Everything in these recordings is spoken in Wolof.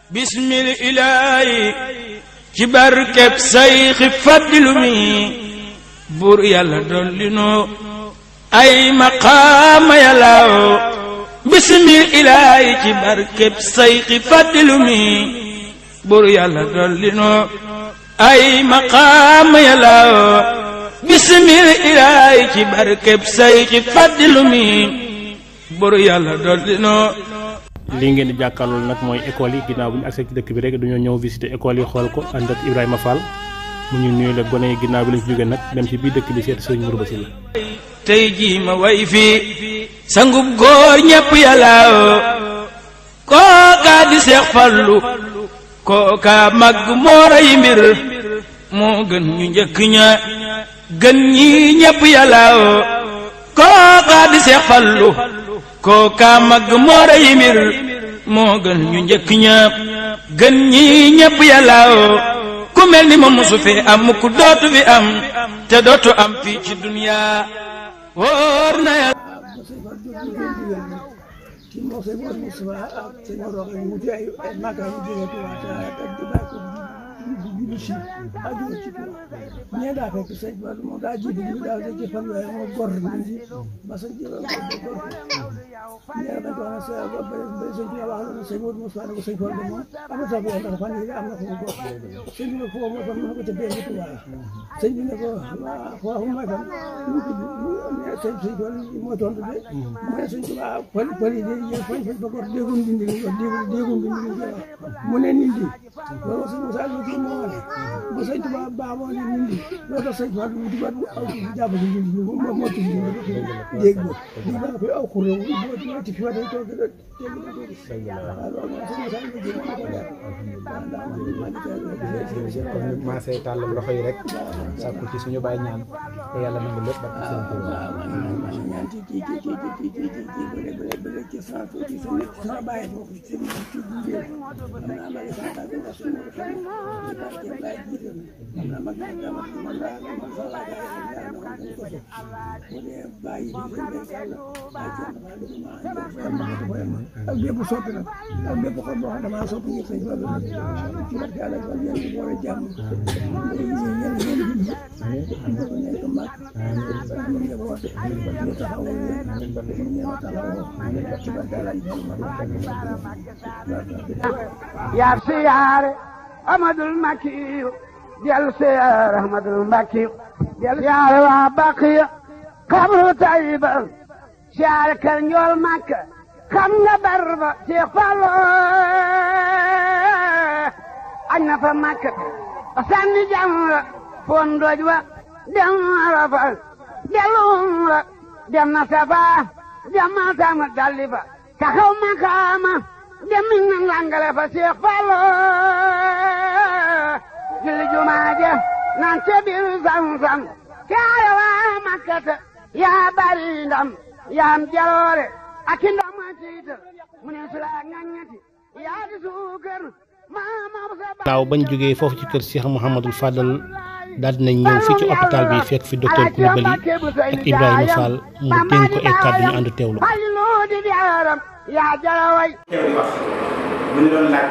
bismil ilaahi ci barkeb sayxi faddilu mi buur yàlla dolli nu ay maqaama yàllaaw bismil ilaahi ci barkeb sayxi faddilu mi buur yàlla dolli nu ay maqaama yàllaaw bismil ilaahi ci barkeb sayxi faddilu mi buur yàlla dolli nu. lii ngeen di jàkkaarlool nag mooy école yi ginnaaw bu ñu accès ci dëkk bi rek dañoo ñëw visiter école yi xool ko ànd ak Ibrahima Fall mu ñu nuyu la gone yi ginnaaw bi lañ ci jógee nag dem ci biir dëkk bi seet sëñ Mourou Bassi la. tey jii ma way fii sangub góor ñëpp yàlla kookaa di Seex Fallu kookaa mag moo rey mbir moo gën ñu njëkk ña gën ñi ñëpp yàlla kookaa di Seex Fallu kookaa mag moo rey mbir moo gën ñu njëkk ñëpp gën ñi ñëpp yàlla ku mel ni ma musu fi am ku dootu fi am te dootu am fii ci dunya wóor na yàlla. ñee daa fekk sëñ Ba moom daa jiitu ñu daa ci fan waaye moo gor ni ba sëñ Ba gor ñee dañ ko wax ne sëñ Ba wax na sëñ Modou Moussa ne ko sëñ Fall de moom am na tabi ndax fan yi am na fu mu gor sëñ bi ne foo mooy fan mu ko ca benn Tuubaa sëñ bi ne ko foofu mooy fan ñu tudd sëñ Fall mooy tontu de mu ne sëñ Tuubaa pël yi de fañ fañ ba gor déegum dindi déegum dindi mu ne nit di loolu sëñ Moussa ñu ci moo wane bu sëñ Tuubaa baaxoo ne nit di loolu tax sëñ Fall mu tubaab aw ci jàpp ci nit ñi moo tudd déeg ba di ba koy aw xuréew boo ci fi wa day toog dégg na ko gis waaw loolu moom sëñ Moussa ñu jéem ko def kon ñu commencé tàllal loxo yi rek sàkku ci suñu bàyyi ñaan te yàlla nangu lépp ba seen tur ñaan ci ci sama bàyyi boo ko ci ak bépp soppi nag ak bépp xol boo xam damaa soppi ngir sëñ Fallu ci barke Yàlla ko yéen ko boole jàmm yaa siyaare Amadul Makki del siyaare Ahmadul Makki del siyaare waa Baqiya xabru Tayba siyaare kër Njool Makka xam nga barba Seex Fallu añ na fa Makka sànni jamra foon doj wa dem Arafa dellu umra dem na Safaa dem na Marwa dalli fa taxaw makaama dem na langale fa Seex Fallu julli jumaa ja naan ca biir Zamzam kaaya waa Makkata yaa bari ndam yaa am jaloore ak i ndam ma tiital mu ne su la ngañati yaa di suukar naaw bañ jógee foofu ci kër Cheikh Mouhamadul Fadal daal dinañ ñëw fii ci hôpital bi fekk fi docteur Coulibaly ak Ibrahima Fall mu dénk ko ay kàddu ñu ànd teewlu. teew di wax bu ñu doon laaj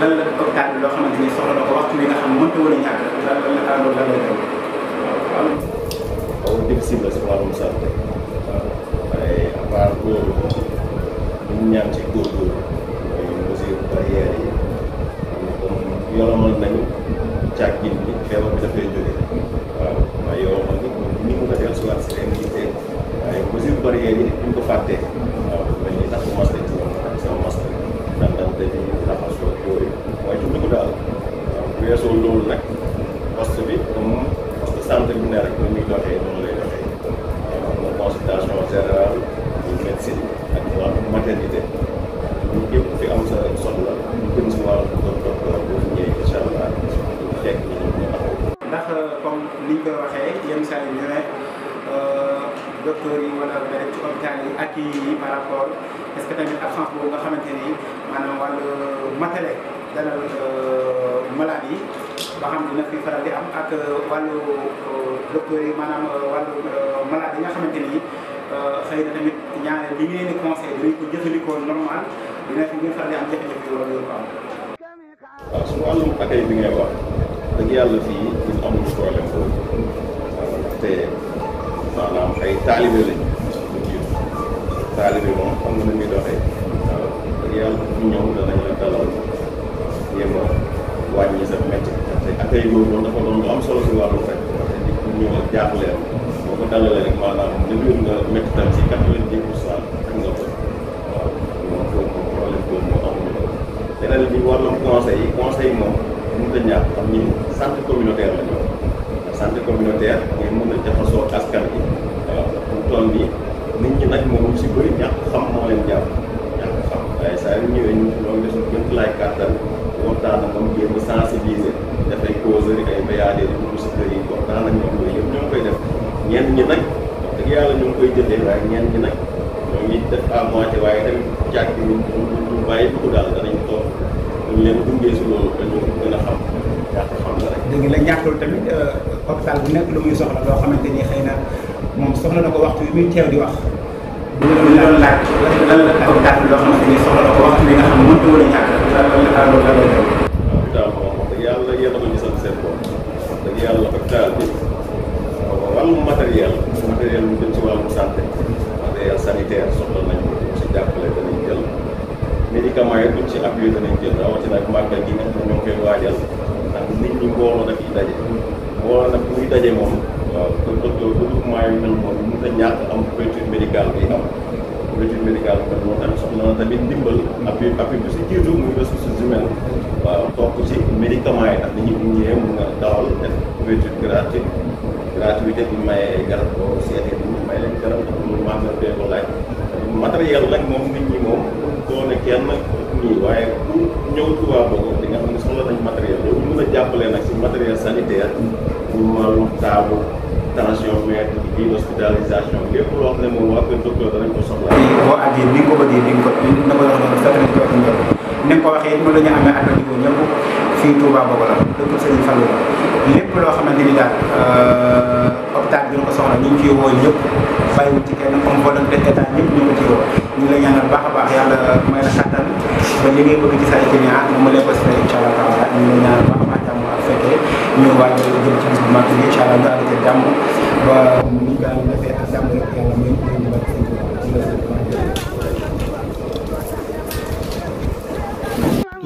lan la hôpital bi loo xamante ni soxla na ko waxtu bi nga xam mënta woon a ñàkk lan la lay teew. waaw xaw difficile la si wàllum santé waaw waaye à part loolu ñu ñaan ci góorgóorlu mooy mesure barrière yi yoromal nañu càggin bi feebar bi dafay jóge waaw waaye yoromal ni mu ko dellusiwaat si ren yi tey waaye mesure barrière yi duñ ko fàttee waaw mel ni tax masque ci moom ak sama masque dandante bi raxasoo yooyu waaye tudd ko daal waaw bu weesoo loolu nag poste bi comme poste santé bu ne rek ni muy doxee noonu lay doxee waaw am na consultation générale muy médecine ak wàllu maternité ñu képp fi am sa soxla ñu gën si wàllu docteur boo fi ñëwee incha allah fekk ñu taxaw. ndax comme niñ koy waxee yenn saa yi ñu ne docteur yi wala beneen ci hôpital yi ak yi par rapport est-ce que tamit absence boobu nga xamante ni maanaam wàllu matériel dalal malade yi ba xam dina fi faral di am ak wàllu docteur yi maanaam wàllu malade yi nga xamante ni xëy na tamit ñaare li ngeen di conseil dinañ ko jëfandikoo normal dina fi ñu faral di am jafe-jafe wala loolu am. waaw su wàllum accueil bi ngay wax dëgg yàlla fii ñun amuñu problème boobu te maanaam ay taalibe lañ ñu jiitu taalibe moom xam nga ni muy doxee waaw dëgg yàlla ñu ñëw danañ la dalal jéem a wàññi sa métti te accueil boobu noonu dafa doon lu am solo si wàllu fekk parce que nit ñi ñëw ak jaaxle boo ko dalalee rek maanaam nëbër nga métti tam si 90% ak nga ko waaw moom foofu problème boobu moo amuñu ko beneen bi wàllum conseil yi moom mënut a ñàkk xam ni santé communautaire la ñu santé communautaire ngay mën a jaxasoo askan bi waaw mu toll nii nit ñi nag moom si bëri ñàkk xam moo leen jàpp ñàkk xam waaye saa yu ñëwee ñu loolu de suñu gën laay kàttan waxtaan ak moom jéem a sensibiliser dafay causerie ay BAD di dugg si kër yi waxtaan ak ñoom yooyu yëpp ñoo ngi koy def ñenn ñi nag wax dëgg yàlla ñu ngi koy jëfee waaye ñenn ñi nag ñoo ngi def à moitié waaye tamit jàkk ñu bàyyi dugg daal danañ toog ñu leen dundee si loolu dañu gën a xam ñàkk xam la rek. dëgg la ñàkkul tamit hôpital bu nekk lu muy soxla loo xamante ni xëy na moom soxla na ko waxtu bi muy teew di wax. bu ñu doon laaj lan la daal loo xamante ni soxla na ko waxtu bi nga xam ne mënut a wala ñàkk lan la teew. hôpital moom wax dëgg yàlla yéen a ko gisal seen bopp wax dëgg yàlla hôpital bi wàllum matériel lu jëm ci wàllum santé matériel sanitaire soxla nañ ko si jàppale danañ jël. médicaments yi duñ ci appuyé danañ jël rawatina ak màggal gi nga xam ne ñoo koy waajal ndax nit ñi mbooloo daf yi daje mbooloo nag muy daje moom waaw docteur groupement yi mel moom mënut a ñàkk am couverture médicale bi am couverture médicale bi moo tamit soxla na tamit ndimbal appui bi si jiitu muy ressources humaines waaw topp ci médicaments yi ndax nit ñi bu ñëwee mun nga dawal def couverture gratuité bi maye ay garab boo seetee ñu may leen garab ndax lu màggal bee ko laaj matériel nag moom nit ñi moom doone kenn nii waaye ku ñëw Touba Bogo di nga xam ne soxla nañ matériel loolu ñu mën a jàppalee nag si matériel sanitaire ñu wàllum taabu tension mètre lii hospitalisation lépp loo xam ne moom waa kër docteur danañ ko soxla. boo àggee ni nga ko bëggee ni nga ko na ko wax noonu fekk nañ ko wax ni nga ko waxee moom la ñu amee ak niveau ñëpp fii Touba Bogo la dëkk Serigne Fallou la lépp loo xamante ni daal hôpital bi ñu ko soxla ñu ngi ciy woo ñëpp bàyyiwul ci kenn comme volonté état ñëpp ñu ngi ciy woo ñu ngi lay ñaanal baax a baax yàlla may la kattan ba li ngay bëgg ci sa client mu leen ko si incha allah taala ñu ngi lay ñaanal baax a baax jàmm ak fekkee ñu waaj jëm ci bis bu mag bi incha allah ñu àgg jàmm ba ñu ko daan defee ak jàmm rek yàlla may ñu ba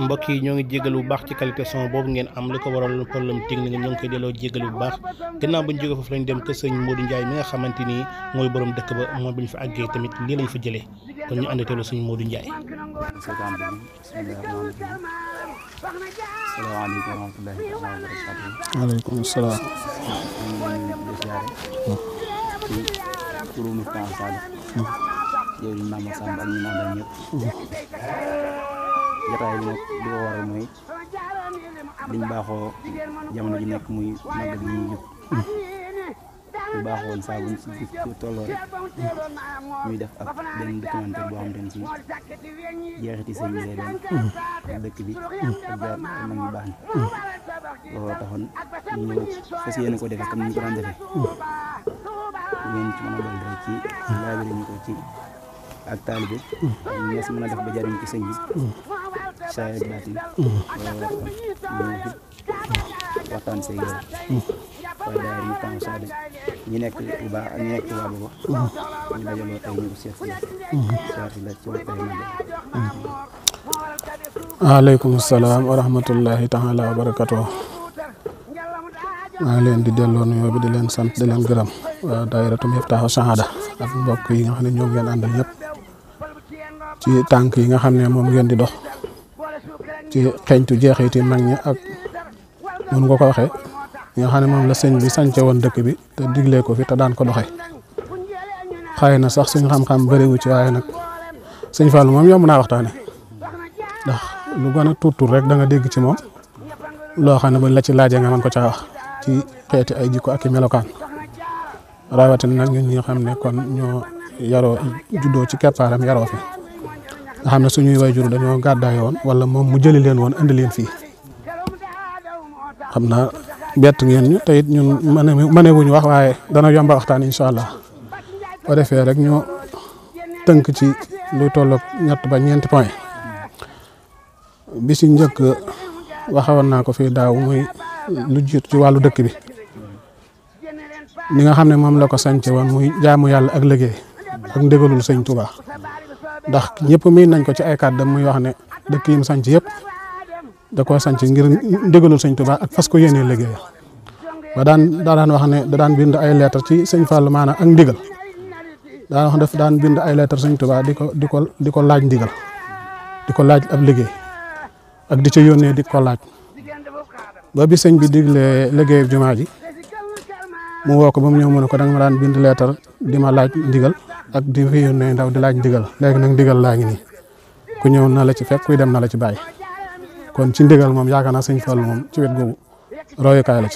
mbokk yi ñoo ngi jégalu bu baax ci qualité son boobu ngeen am li ko waral problème technique ñoo ngi koy delloo jégalu bu baax gannaaw bu ñu jógee foofu lañ dem kër sëñ Modou Ndiaye mi nga xamante ni mooy borom dëkk ba moom bi ñu fa àggee tamit lii lañ fa jëlee kon ñu ànd teelu sëñ Modou Ndiaye. salaamaaleykum wa rahmatullahi wa barakatuh. waaleykum salaam. ci turu Mifta Sall. yow di Mame Samba ak ñi naan ñëpp. jotaay bi nag li ko waral mooy liñ baaxoo jamono ji nekk muy màggal gi ñuy jub ñu baaxoon saa buñ si tolloo rek ñuy def ak benn documentaire boo xamante ne si jeexiti sëñ bi lay doon ak dëkk bi ak jaar mag ñu baax ni looloo taxoon ñu ñëw fas yéene ko defee comme ni ñu ko daan defee ngeen ci mën a doon rek ci laabiri ñu ko ci ak taalibe ñu nes mën a def ba jariñ ci sëñ bi saa yu baatin waxtaan see yow waaye daal ñu tànn saa ñi nekk Touba ak ñi nekk Touba Bogo ñu dajaloo tey ñu seet si la ci waxtaan bi. waaleykum salaam wa rahmatullahi taala wa barakatuh. maa ngi leen di delloo nuyoo bi di leen sant di leen gërëm waa daayiratu Miftahou Sahada ak mbokk yi nga xam ne ñoom ngeen àndal ñëpp ci tànk yi nga xam ne moom ngeen di dox ci xeeñtu jeexiti mag ñi ak mun nga ko waxee nga xam ne moom la sëñ bi sànce woon dëkk bi te diglee ko fi te daan ko doxee xëy na sax suñ xam-xam bëriwu ci waaye nag sëñ Fallou moom yomb naa waxtaane ndax lu gën a tuut rek da nga dégg ci moom loo xam ne buñ la ci laajee nga mën ko caa wax ci xeeti ay jikko ak i melokaan rawatina nag ñun ñi nga xam ne kon ñoo yaroo juddoo ci keppaaram yaroo fi nga xam ne suñuy wayjur dañoo gàddaay woon wala moom mu jëli leen woon indi leen fii xam naa bett ngeen ñu te it ñun mëne wuñu wax waaye dana yomba waxtaan incha allah boo defee rek ñu tënk ci lu tolloog ñett ba ñeenti point bi ci njëkk waxawoon naa ko fii daaw muy lu jiitu ci wàllu dëkk bi ni nga xam ne moom la ko sànce woon muy jaamu yàlla ak liggéey ak ndégalul sëñ Touba ndax ñëpp miin nañ ko ci ay kàddam muy wax ne dëkk yi mu sànc yëpp da koo sànc ngir ndégalul sëñ Touba ak fas ko yéenee liggéey ba daan wax ne da daan bind ay lettre ci sëñ Fallou maanaam ak ndigal daan wax daf daan bind ay lettre sëñ Touba di ko laaj ndigal di ko laaj ab liggéey ak di ca yónnee di ko laaj ba bi sëñ bi diglee liggéey jumaa ji mu woo ko ba mu ñëw mu ne ko da nga ma daan bind lettre di ma laaj ndigal ak di fi yónnee ndaw di laaj ndigal léegi nag ndigal laa ngi nii ku ñëw na la ci fekk kuy dem na la ci bàyyi kon ci ndigal moom yaakaar naa sëñ Fallu moom ci wet googu royukaay la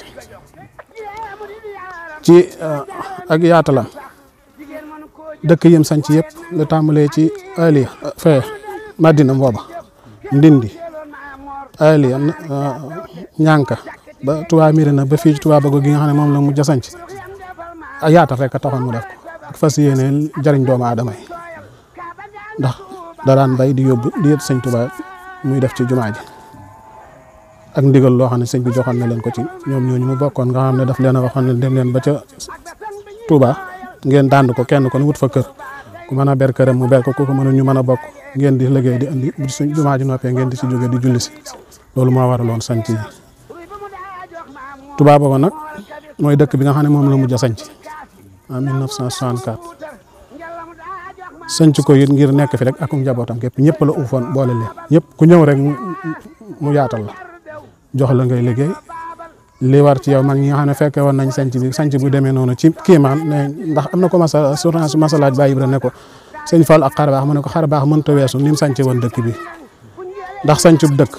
ci ak yaatalam dëkk yim sanc yëpp la tàmbalee ci Aliya fee Madina booba Ndindi Aliya ñànka ba Touba Mirina ba fii ci Touba Bago gi nga xam ne moom la mujj a sanc ak yaatal rek a taxoon mu def ko ak fas yéene jariñ doomu aadama yi ndax da daan bay di yóbbu di yët sëñ Touba muy def ci jumaa ji ak ndigal loo xam ne sëñ bi joxoon na leen ko ci ñoom ñooñu mu bokkoon nga xam ne daf leen a waxoon ne dem leen ba ca Touba ngeen dànd ko kenn ko ne wut fa kër ku mën a ber këram mu ber ko ku ko mën a ñu mën a bokk ngeen di liggéey di andi bu suñ jumaa ji noppee ngeen di si jóge di julli si loolu moo waraloon sanc yi Touba boobu nag mooy dëkk bi nga xam ne moom la mujj a sanc en 1964 sanc ko it ngir nekk fi rek ak njabootam képp ñëpp la uufoon boole leen ñëpp ku ñëw rek mu yaatal la jox la ngay liggéey li war ci yow mag ñi nga xam ne fekke woon nañ sanc bu demee noonu ci kiimaan ne ndax am na ko masa laaj Baye Ibra ne ko sëñ Fall ak xar baax mu ne ko xar baax mënta weesu ni mu sanc woon dëkk bi ndax sancub dëkk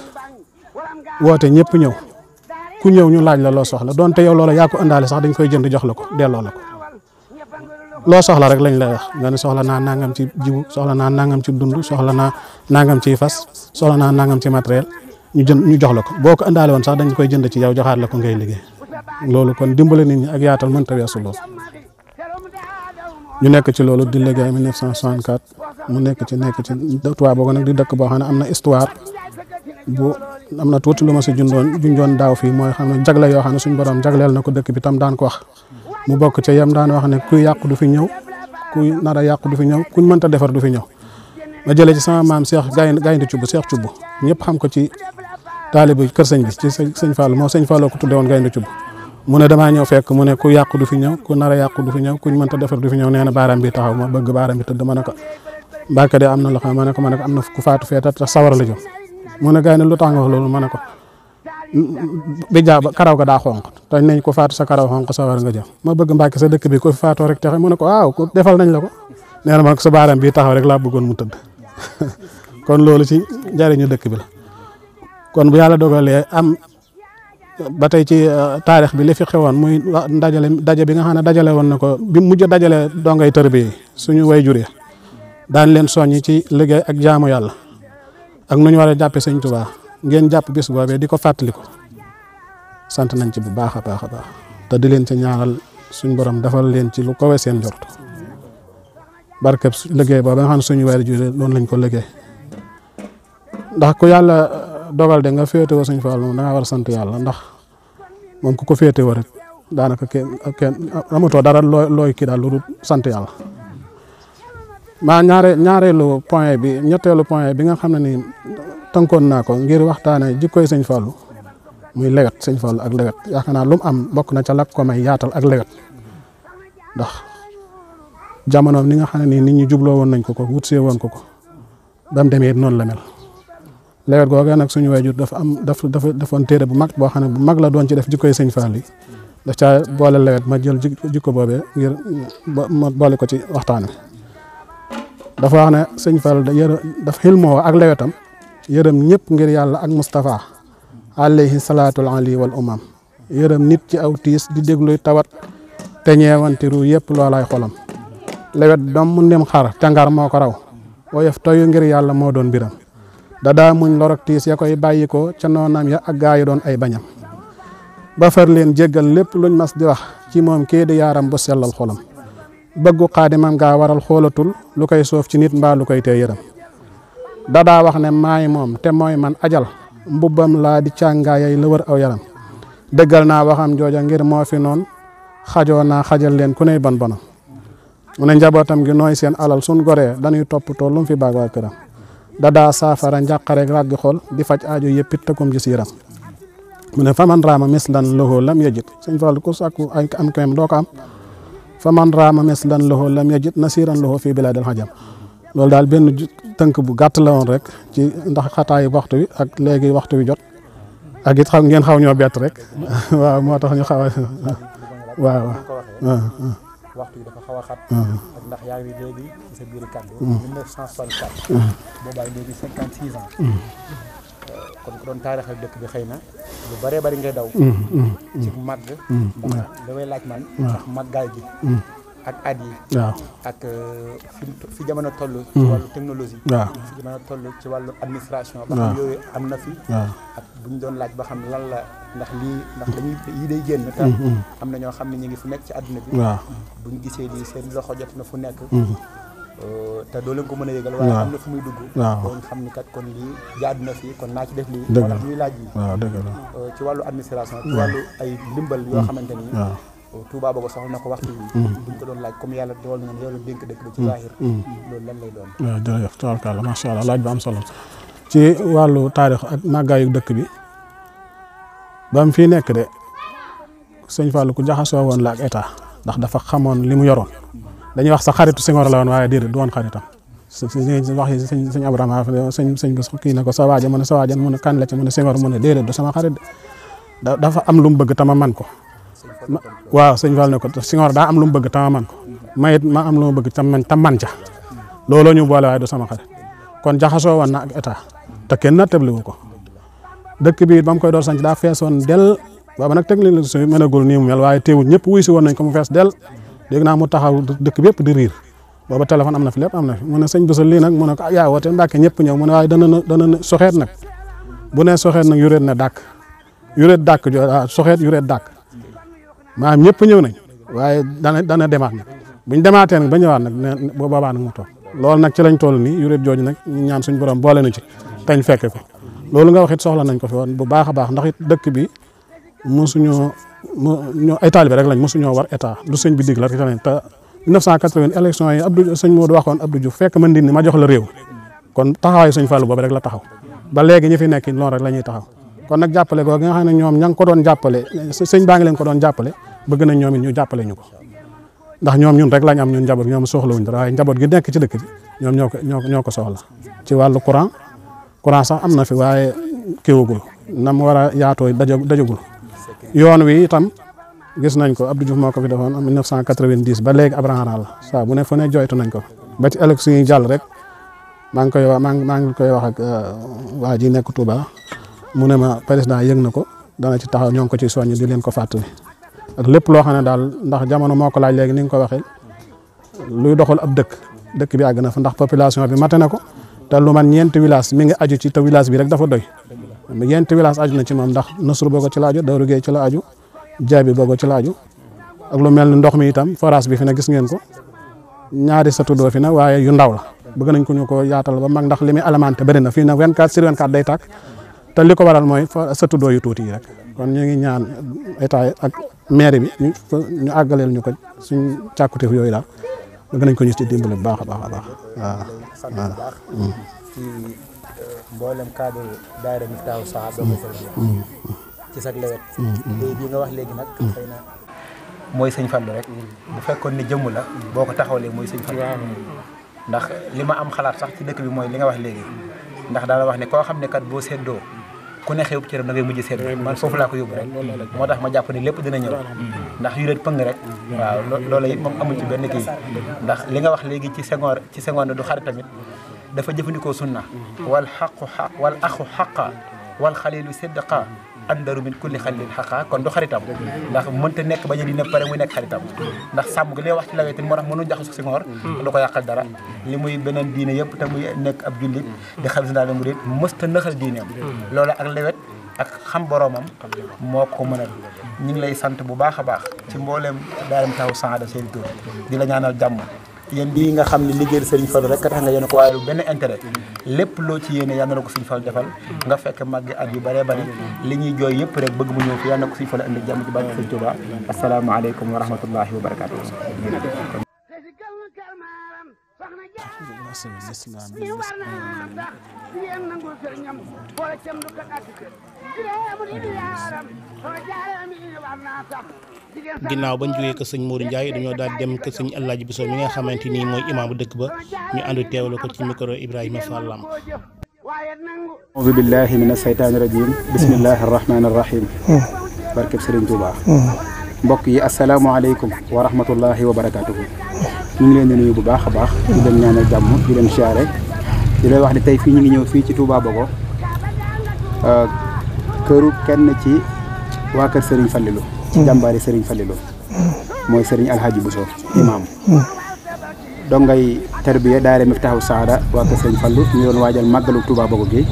woote ñëpp ñëw ku ñëw ñu laaj la loo soxla donte yow loola yaa ko ëndaale sax dañ koy jënd jox la ko delloo la ko loo soxla rek lañ lay wax nga ne soxla naa nangam ci jiwu soxla naa nangam ci dund soxla naa nangam ci fas soxla naa nangam ci matériel ñu jox la ko boo ko ëndaale woon sax dañ koy jënd ci yow joxaat la ko ngay liggéey loolu kon dimbale nit ñi ak yaatal mënta weesu loolu ñu nekk ci loolu di liggéey 1964 mu nekk ci Touba Bogo nag di dëkk boo xam ne am na histoire bu am na tuuti lu ma si junjoon daaw fii mooy xam ne jagle yoo xam ne suñu borom jagleel na ko dëkk bi tam daan ko wax mu bokk ca yem daan wax ne kuy yàqu du fi ñëw kuy nar a yàqu du fi ñëw kuñ mënta defar du fi ñëw ma jëlee ci sama maam Cheikh Gaynde Cubb Cheikh Cubb ñëpp xam ko ci taalibu kër sëñ bi ci sëñ Fallou moo sëñ Fallou ko tudde woon Gaynde Cubb mu ne damaa ñëw fekk mu ne ku yàqu du fi ñëw ku nar a yàqu du fi ñëw kuñ mënta defar du fi ñëw nee na baaraam bi taxaw ma bëgg baaraam bi tëdd ma ne ko Mbàkke de am na loxo ma ne ko am na ku faatu fee te sawar la jëm mu ne Gaynde lu tax nga wax loolu ma ne ko bi jaaba karaw ga daa xonq te nañ ko faatu sa karaw xonq sawar nga jëm ma bëgg Mbàkke sa dëkk bi ko fi faatoo rek texe mu ne ko waaw ku defal nañ la ko nee na ma ne ko sa baaraam bi taxaw rek laa bëggoon mu tëdd kon loolu ci njariñu dëkk bi la kon bu yàlla dogalee am ba tey ci taarix bi li fi xewoon muy daje bi nga xam ne dajale woon na ko bi mujj dajale dongay tërbiye suñu way juree daan leen soññi ci liggéey ak jaamu yàlla ak nu ñu war a jàppe sëñ Touba ngeen jàpp bis boobee di ko fàttaliku sant nañ ci bu baax a baax a baax te di leen ci ñaanal suñ borom defal leen ci lu kowe seen jort barkeb liggéey boobu nga xam ne suñu way juree loolu lañ ko liggéey ndax ku yàlla dogal de nga féetewoo sëñ Fall moom da nga war a sant yàlla ndax moom ku ko féetewoo rek daanaka kenn amatoo dara looy kii daal lu dul sant yàlla. maa ñetteelu point bi nga xam ne nii tënkoon naa ko ngir waxtaanee jikkoy sëñ Fallu muy lewet sëñ Fallu ak lewet yaakaar naa lu mu am bokk na ca lak ko may yaatal ak lewet ndax jamonoom ni nga xam ne nii nit ñi jubloo woon nañ ko wut see woon ko ba mu demee noonu la mel. lewet googee nag suñu waajur dafa defoon téere bu mag boo xam ne bu mag la doon ci def jikkoy sëñ Fall yi daf caa boole lewet ma jël jikko boobee ngir ma boole ko ci waxtaan wi dafa wax ne sëñ Fall daf xilmoo ak lewetam yërëm ñëpp ngir yàlla ak Moustapha alayhi salaatul ali wal umam yërëm nit ci aw tiis di dégluy tawat te ñeewantiru yëpp loolaay xolam lewet doom mu ndem xar cangar moo ko raw woyof toyu ngir yàlla moo doon biram dadaa muñ lorok tiis ya koy bàyyi ko ca noonam ya ak gaa yi doon ay bañam ba far leen jéggal lépp luñ mas di wax ci moom kii di yaaram bu sellal xolam bëggu xaadimam gaa waral xoolatul lu koy soof ci nit mbaa lu koy tee yëram dadaa wax ne maay moom te mooy man ajal mbubbam laa di càngaayay la wër aw yaram dëggal naa waxam jooja ngir moo fi noon xajoo naa xajal leen ku ney bon bonam mu ne njabootam gi nooy seen alal sun goree dañuy toppatoo lu mu fi baag waa këram dadaa saafara njàqareeg ràgg xool di faj aajo yëppit tëkkum gis yiram mu ne fa man raama mislan lahu lam yajid sëñ Fallu ku sàkku ay am kemem doo ko am fa man raama mislan lahu lam yajid nasiran lahu fii bilaadil hajam loolu daal benn tënk bu gàtt la woon rek ci ndax xataayu waxtu wi ak léegi waxtu wi jot ak it ngeen xaw ñoo bett rek waaw moo tax ñu xaw a waaw waxtu bi dafa xaw a xat ak ndax yaa ngi léegi ci sa biir kàddu 1964 boobaay léegi 56 ans kon ku doon taarixal dëkk bi xëy na lu bëree bëri ngay daw ci màgg ndax damay laaj man ndax màggaay bi ak at yi ak fi jamono toll ci wàllu technologie fi jamono toll ci wàllu administration ba xam yooyu am na fi ak bu ñu doon laaj ba xam lan la ndax lii ndax dañuy yi day génn te am na ñoo xam ne ñu ngi fu nekk ci àdduna bi buñ gisee lii seen loxo jot na fu nekk te doo leen ko mën a yëgal waaye am na fu muy dugg doon xam ni kat kon lii jaadu na fii kon naa ci def lii moo tax ñuy laaj yi ci wàllu administration ci wàllu ay ndimbal yoo xamante ni Touba Bogo soxla na ko waxtu bi buñ ko doon laaj comme yàlla dool na yow la dénk dëkk bi ci zahir loolu lan lay doon waaw jërëjëf tabarkalla macha allah laaj bu am solo ci wàllu taarix ak màggaayu dëkk bi ba mu fii nekk de sëñ Fallou ku jaxasoo woon la ak état ndax dafa xamoon li mu yoroon dañuy wax sa xaritu Senghor la woon waaye déedéet du woon xaritam wax yi sëñ Abrahama sëñ bés kii na ko sa waaja mu ne sa waaja mu ne kan la ci mu ne Senghor mu ne déedéet du sama xarit dafa am lu mu bëgg tama man ko waaw sëñ Fall ne ko Senghor daa am lu mu bëgg tama man ko mayit ma am lu mu bëgg tam man ca looloo ñu boole waaye du sama xarit kon jaxasoo woon na ak état te kenn nattabliwu ko dëkk bi ba mu koy door sanc daa feesoon del booba nag technique su mënagul nii mu mel waaye teewul ñëpp wuy si woon nañ ko mu fees del dégg naa mu taxaw dëkk bi yëpp di riir booba téléphone am na fi lépp am na fi mu ne sëñ Bousso lii nag mu ne ko yaa woote Mbàkke ñëpp ñëw mu ne waaye dana soxeet nag bu ne soxeet nag yuréet na dàkk yuréet dàkk soxeet yuréet dàkk maanaam ñëpp ñëw nañ waaye dana demaat nag buñ demaatee nag ba ñëwaat nag ne boobaa nag mu toog loolu nag ci lañ toll nii yuréet jooju nag ñu ñaan suñ borom boole na ci tañ fekke ko loolu nga wax it soxla nañ ko fi woon bu baax a baax ndax it dëkk bi mosuñoo ay taalibe rek lañ mosuñoo war état lu sëñ bi dig la te 1980 élection yi sëñ Modou waxoon Abdou Diouf fekk man ni ma jox la réew kon taxawaayu sëñ Fallou boobu rek la taxaw ba léegi ñi fi nekk loolu rek la ñuy taxaw kon nag jàppale googu nga xam ne ñoom ña ngi ko doon jàppale sëñ baa ngi leen ko doon jàppale bëgg nañ ñoom it ñu jàppale ñu ko ndax ñoom ñun rek lañ am ñun njaboot ñoom soxlawuñ dara waaye njaboot gi nekk ci dëkk bi ñoom ñoo ko soxla ci wàllu courant sax am na fi waaye kiwagul na mu war a yaatoo dajagul yoon wi itam gis nañ ko Abdou Diouf moo ko fi defoon 1990 ba léegi Abraham la saa bu ne fu ne joytu nañ ko ba ci élection yi jàll rek maa ngi koy wax ak waa ji nekk Touba mu ne ma président yëg na ko dana ci taxaw ñoo ngi ko ci soññ di leen ko fàttali ak lépp loo xam ne daal ndax jamono moo ko laaj léegi ni nga ko waxee luy doxal ab dëkk bi àgg na fa ndax population bi mate na ko te lu man ñeenti village mi ngi aju ci te village bi rek dafa doy ñeenti village aju na ci moom ndax Nasru Bogo ci la aju Daaru Géey ci la aju Jaabi Bogo ci la aju ak lu mel ni ndox mi itam forage bi fi ne gis ngeen ko ñaari sa tuddoo fi ne waaye yu ndaw la bëgg nañ ko ñu ko yaatal ba mag ndax li muy alimenté bëri na fii nag 24/24 day tàkk te li ko waral mooy sa tuddoo yu tuuti yi rek kon ñu ngi ñaan état ak maire bi ñu àggaleel ñu ko suñ càkkutéef yooyu daal bëgg nañ ko ñu ci dimbali bu baax a baax a baax waaw ci mboolem cadre daayira Miftahou Sahaba ci sag lewet léegi bi nga wax léegi nag xëy na mooy sëñ Fallou rek bu fekkoon ne jëmm la boo ko taxawalee mooy sëñ Fallou ndax li ma am xalaat sax ci dëkk bi mooy li nga wax léegi ndax daal wax ne koo xam ne kat boo seddoo ku ne xew cëram da ngay mujj sedd man foofu laa ko yóbbu rek moo tax ma jàpp ne lépp dina ñëw ndax yuréet pëng rek waaw loola it moom amul ci benn kii ndax li nga wax léegi ci Senghor du xarit tamit dafa jëfandikoo sunna wal axu xaqa wal xalilu sidqa andaru min kulli xalilin xaqa kon du xaritam ndax mënta nekk bañ a di ne pare muy nekk xaritam ndax sàmm gi lay wax ci lawetin moo tax mënu jaxasu Senghor du ko yàqal dara li muy beneen diine yëpp te muy nekk ab jullit di xam si daal mu dee mësta nëxal diineem loolu ak lewet ak xam boromam moo ko mënal ñu ngi lay sant bu baax a baax ci mbooleem daayira Miftahou Sahaba seen tur di la ñaanal jàmm yéen bii nga xam ne liggéeyal Serigne Fallou rek ka tax nga yéene ko waaye lu benn intérêt lépp loo ci yéene yal na la ko Serigne Fallou defal nga fekk màgg at yu bëree bëri li ñuy jooy yëpp rek bëgg mu ñëw fi yal na ko Serigne Fallou indi jàmm ci barke Serigne Touba asalaamaaleykum wa rahmatullahi wa barakatuh ginnaaw bañ jógee kër sëñ Modou Ndiaye dañoo daal dem kër sëñ Alaaji Bousso mi nga xamante ni mooy imaamu dëkk ba ñu ànd teewlu ko ci micro Ibrahima Fall Lamp. auzu billahi mina shaytaani rajim bismillahi rahmaani rahim barkeb Serigne Touba mbokk yi asalaamaaleykum wa rahmatullahi wa barakatuhu ñu ngi leen di nuyu bu baax a baax di leen ñaanal jàmm di leen siyaare di leen wax ne tey fii ñu ngi ñëw fii ci Touba Bogo këru kenn ci waa kër Serigne Fallilou ci jàmbaari Serigne Fallilou mooy Serigne Alhaji Bousso imam dongay tarbiya daara Miftahu Saada waa kër Serigne Fallou ñu doon waajal màggalu Touba Bogo gi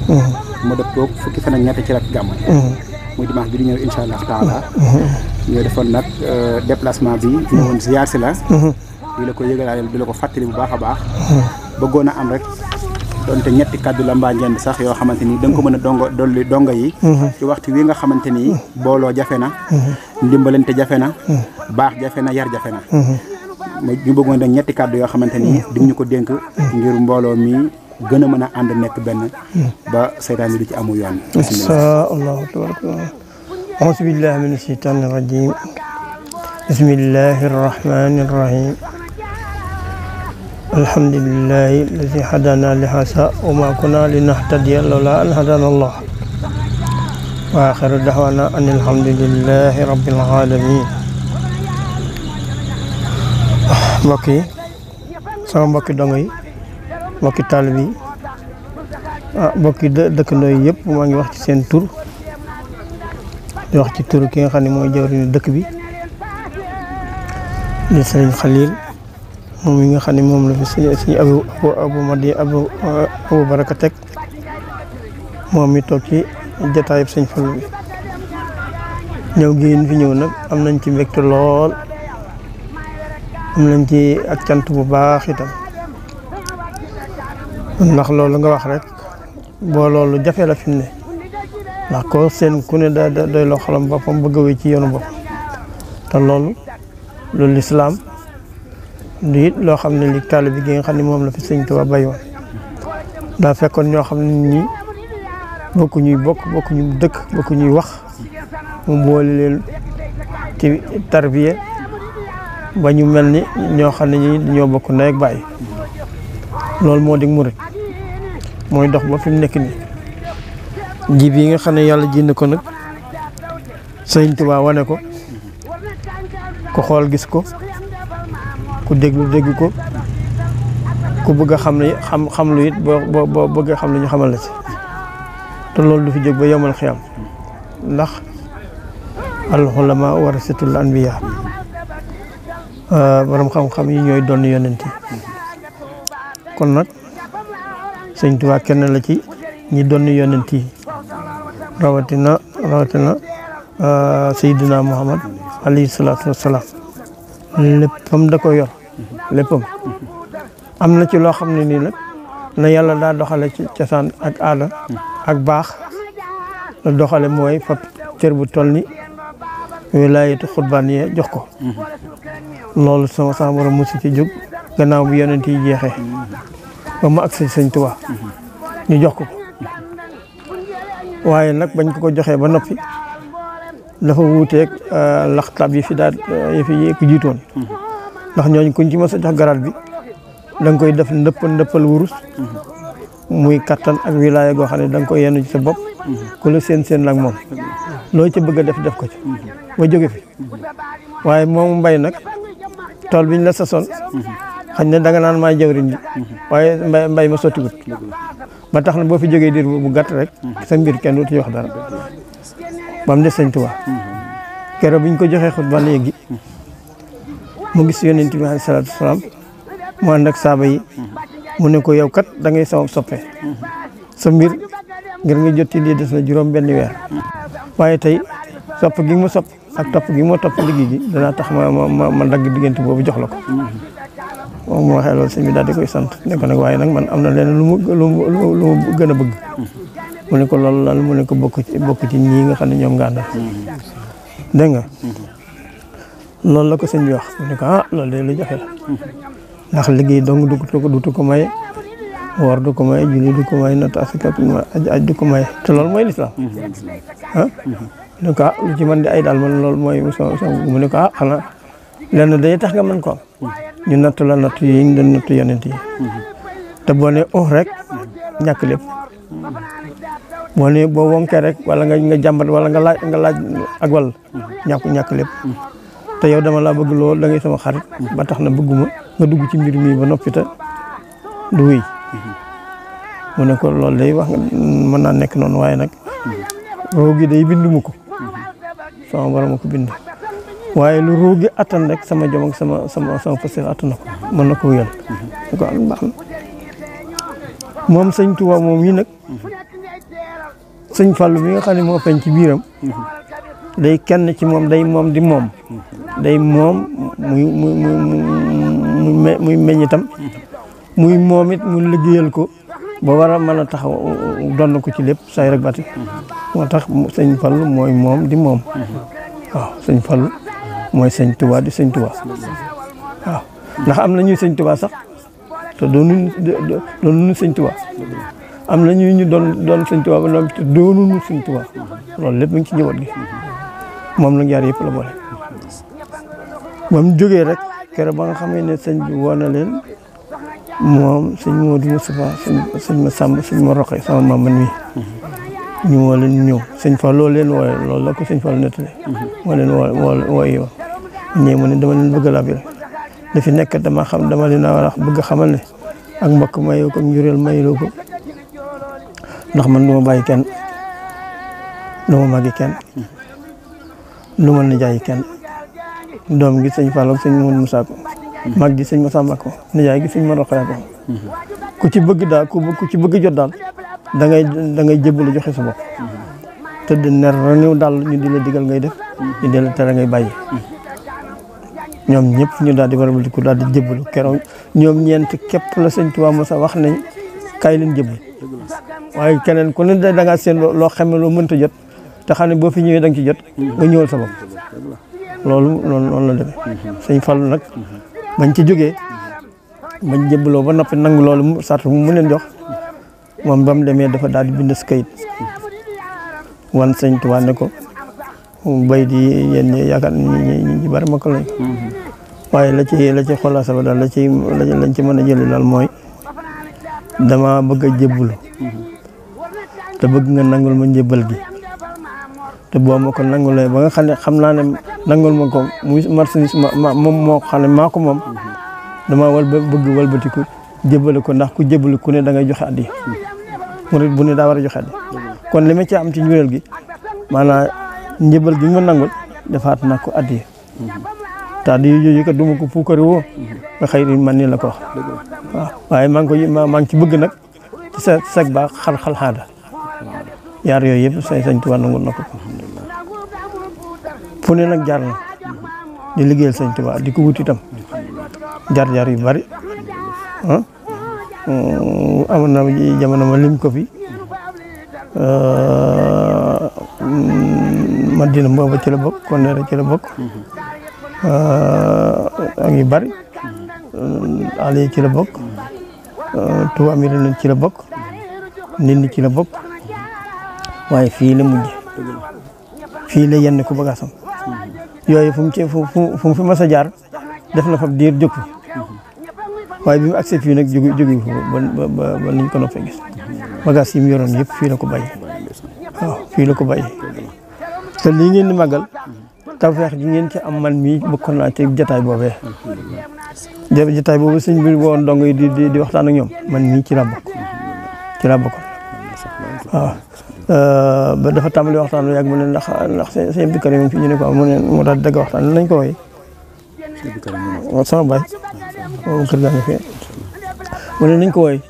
mu dëppoog fukki fan ak ñett ci rak gàmm muy dimanche bi di ñëw incha allah taala ñoo defoon nag déplacement bi ñëwoon ziar si la di la ko yëgalaaleel di la ko fàttali bu baax a baax bëggoon a am rek donte ñetti kàddu la mbaa njënd sax yoo xamante ni da nga ko mën a dolli dongo yi ci waxtu wi nga xamante ni booloo jafe na ndimbalante jafe na baax jafe na yar jafe na ñu bëggoon nag ñetti kàddu yoo xamante ni di ñu ko dénk ngir mbooloo mi gën a mën a ànd nekk benn ba seytaan bi du ci amu yoon insha allahu tabaraka auzu billahi mina shaytaani rajim bismillahi rahmani rahim alhamdulillahi alladi hadana li hasa wa ma kunna linahtadiya lawla an hadana allah wa akhiru da'wana an alhamdulillahi rabbil alamin mbokk yi sama mbokki dongo yi mbokki taalib yi mbokki dëkkandoo yi yëpp maa ngi wax ci seen tur di wax ci tur ki nga xam ne mooy jawriñu dëkk bi di sëriñ Khalil moom mi nga xam ne moom la fi sëñ Abou Baraka teg moom mi toog ci jotaayub sëñ Fallou bi ñëw gi fi ñëw nag am nañ ci mbégte lool am nañ ci ak cant bu baax itam ndax loolu nga wax rek boo loolu jafe la fi mu ne ndax ko seen ku ne da doy loo xolam boppam bëgg a wéy ci yoonu bopp te loolu lislaam du it loo xam ne li taalibe bi gi nga xam ne moom la fi sëñ Tuubaa bayoon daa fekkoon ñoo xam ne ñi bokku ñuy dëkk bokku ñuy wax mu boole leen ci tarbiya ba ñu mel ni ñoo xam ne ñi dañoo bokk ndey ak baay loolu moo di murit mooy dox ba fi mu nekk nii ji bi nga xam ne yàlla ji na ko nag sëñ Tuubaa wane ko ku xool gis ko ku déglu dégg ko ku bëgg a xam ne xam lu it boo bëgg a xam ne ñu xamal la ci te loolu du fi jóg ba yomal xiyam ndax al ulama warasatul anbiya borom xam-xam yi ñooy doon yonent yi kon nag sëñ Tuubaa kenn la ci ñi doon yonent yi rawatina Seydina Muhammad alayhi salaatu wassalaam léppam da ko yor léppam am na ci loo xam ne nii nag na yàlla daa doxale ci cosaan ak aada ak baax la doxale mooy fa cër bu toll ni wilaayatu xutbaan yee jox ko loolu sama borom musu ci jóg gannaaw bi yonent yi jeexee ba mu agsi sëñ Tuubaa ñu jox ko waaye nag bañ ko joxee ba noppi dafa wuuteeg laxtaab yi fi daal yi fi jiitoon ndax ñooñu kuñ ci mës a jox garaat bi da nga koy def ndëppal wurus muy kattan ak wilaaya goo xam ne da nga koy yenn ci sa bopp ku la seen nag moom loo ci bëgg a def ko ci ba jóge fi waaye moom mbay nag tool biñ la sasoon xañ ne da nga naan maay jawriñ ji waaye mbay ma sottigut ba tax na boo fi jógee diir bu gàtt rek sa mbir kenn du ci wax dara ba mu des sëñ Tuubaa keroog biñ ko joxee xutba léegi mu gis yonent bi alayhi salaatu wasalaam mu ànd ak saaba yi mu ne ko yow kat da ngay sama soppe sa mbir ngir nga jot ci lii des na juróom benn weer waaye tey sopp gi ma sopp ak topp gi ma topp liggéey gi danaa tax ma dagg diggante boobu jox la ko moom mu waxee loolu sëñ bi daal di koy sant ne ko nag waaye nag man am na leneen lu mu gën a bëgg mu ne ko loolu lan mu ne ko bokk ci ñii nga xam ne ñoom nga àndal dégg nga loolu la ko sëñ bi wax mu ne ko loolu de lu jafe la ndax liggéey dong du ko maye woor du ko maye julli du ko maye natt asaka aj du ko maye te loolu mooy lislaam mu ne ko lu ci man di ay daal man loolu mooy mu ne ko xanaa lenn day tax nga mën ko am ñu natt la natt yi ñu doon natt yonent yi te boo ne rek ñàkk lépp boo ne boo wonkee rek wala nga jàmbat wala nga laaj ak wàll ñàkk lépp te yow dama laa bëgg lool da ngay sama xarit ba tax na bëgguma nga dugg ci mbir mi ba noppi te du wéy mu ne ko loolu day wax mën naa nekk noonu waaye nag roo gi day bindu mu ko sama borom ko bind waaye lu roo gi attan rek sama jom ak sama pasteur attan na ko mën na ko wéyal ñu ko am baax na moom sëñ Tuubaa moom yi nag sëñ Fallu bi nga xam ne moo feeñ ci biiram day kenn ci moom day moom di moom day moom muy meññitam muy moom it mu liggéeyal ko ba war a mën a taxaw donn ko ci lépp say rek bati moo tax sëñ Fallu mooy moom di moom waaw sëñ Fallu mooy sëñ Tuubaa di sëñ Tuubaa waaw ndax am na ñuy sëñ Tuubaa sax te doonuñu sëñ Tuubaa am na ñu doon sëñ Tuubaa ba noppi te doonuñu sëñ Tuubaa loolu lépp mu ngi ci njaboot gi moom la jaar yëpp la boole ba mu jógee rek keroog ba nga xamee ne sëñ bi woo na leen moom sëñ Modou Moustapha sëñ ma Samba sëñ ma Roqe sama maam man ñu woo leen ñëw sëñ Fall loolu leen wooye loolu la ko sëñ Fall nettali moo leen wooye yoon ñee mu ne dama leen bëgg laa bi li fi nekk dama leen a war a bëgg xamal ne ak mbokk mayoo ko njureel mayoo ko ndax man du ma bàyyi kenn du ma màggi kenn du ma nijaay kenn doom gi sëñ Fall ak sëñ Modou Moussa ko mag gi sëñ ma Samba ko nijaay gi sëñ ma Roqaya ko ku ci bëgg daal ku ci bëgg jot daal da ngay jébbalu joxe sa bopp te di ner ñëw daal ñu di la digal ngay def ñu di la tere ngay bàyyi ñoom ñëpp ñu daal di warabal ku daal di jébbalu keroog ñoom ñeent képp la sëñ Tuubaa Moussa wax nañ kaay leen jébbalu waaye keneen ku ne da ngaa seen loo xame loo mënta jot te xam ne boo fi ñëwee da nga ci jot nga ñëwal sa bopp loolu la demee sëñ Fallu nag bañ ci jógee bañ jébbaloo ba noppi nangu loolu sart mu leen jox moom ba mu demee dafa daal di bind si kayit wan sëñ Tuubaa ne ko bay di yéen ñi yaakaar ñi bari ma ko lañ waaye la ci xoolaa saba daal lañ ci mën a jëlee daal mooy dama bëgg a jébbalu te bëgg nga nangul ma njébbal gi te boo ma ko nangulee ba nga xam ne xam naa ne nangul ma ko muy marchandise moom moo xam ne maa ko moom dama bëgg walbatiku jébbale ko ndax ku jébbalu ku ne da ngay joxe addi murit bu ne daa war a joxe addi kon li ma ci am ci njuréel gi maanaam njébbal gi ma nangul defaat na ko addi ta di yooyu kat duma ko puukari woo nga xëy man nii la ko wax waaw waaye maa ngi ci bëgg nag ci sa sag baax xal xaada yaar yooyu yëpp sëñ Tuubaa nangul na ko fu ne nag jaar na di liggéeyal sëñ Tuubaa di ko wut itam jaar yu bari amoon na jamono ma lim ko fi Madina booba ci la bokk Koneere ci la bokk ak yu bari Ali ci la bokk Touba Mirina ci la bokk Ndindi ci la bokk waaye fii la mujj fii la yenn ko bagaasam yooyu fu mu fi mas a jaar def na fa diir jóg waaye bi mu accès fii nag jóge ba niñ ko noppee gis bagaas yi mu yoroon yëpp fii la ko bàyyi waaw fii la ko bàyyi te lii ngeen di màggal tawfeex ji ngeen ci am man mii bokkoon naa ci jataay boobee jataay boobu sëñ bi woon dong yi di waxtaan ak ñoom man mii ci laa bokk waaw ba dafa tàmbali waxtaan lu yàgg mu ne ndax sëñ bi Karim fi ñu ne ko mu ne moo tax dëgg waxtaan nañ ko woy sama baay moom kër gaa ngi fi mu ne nañ ko woy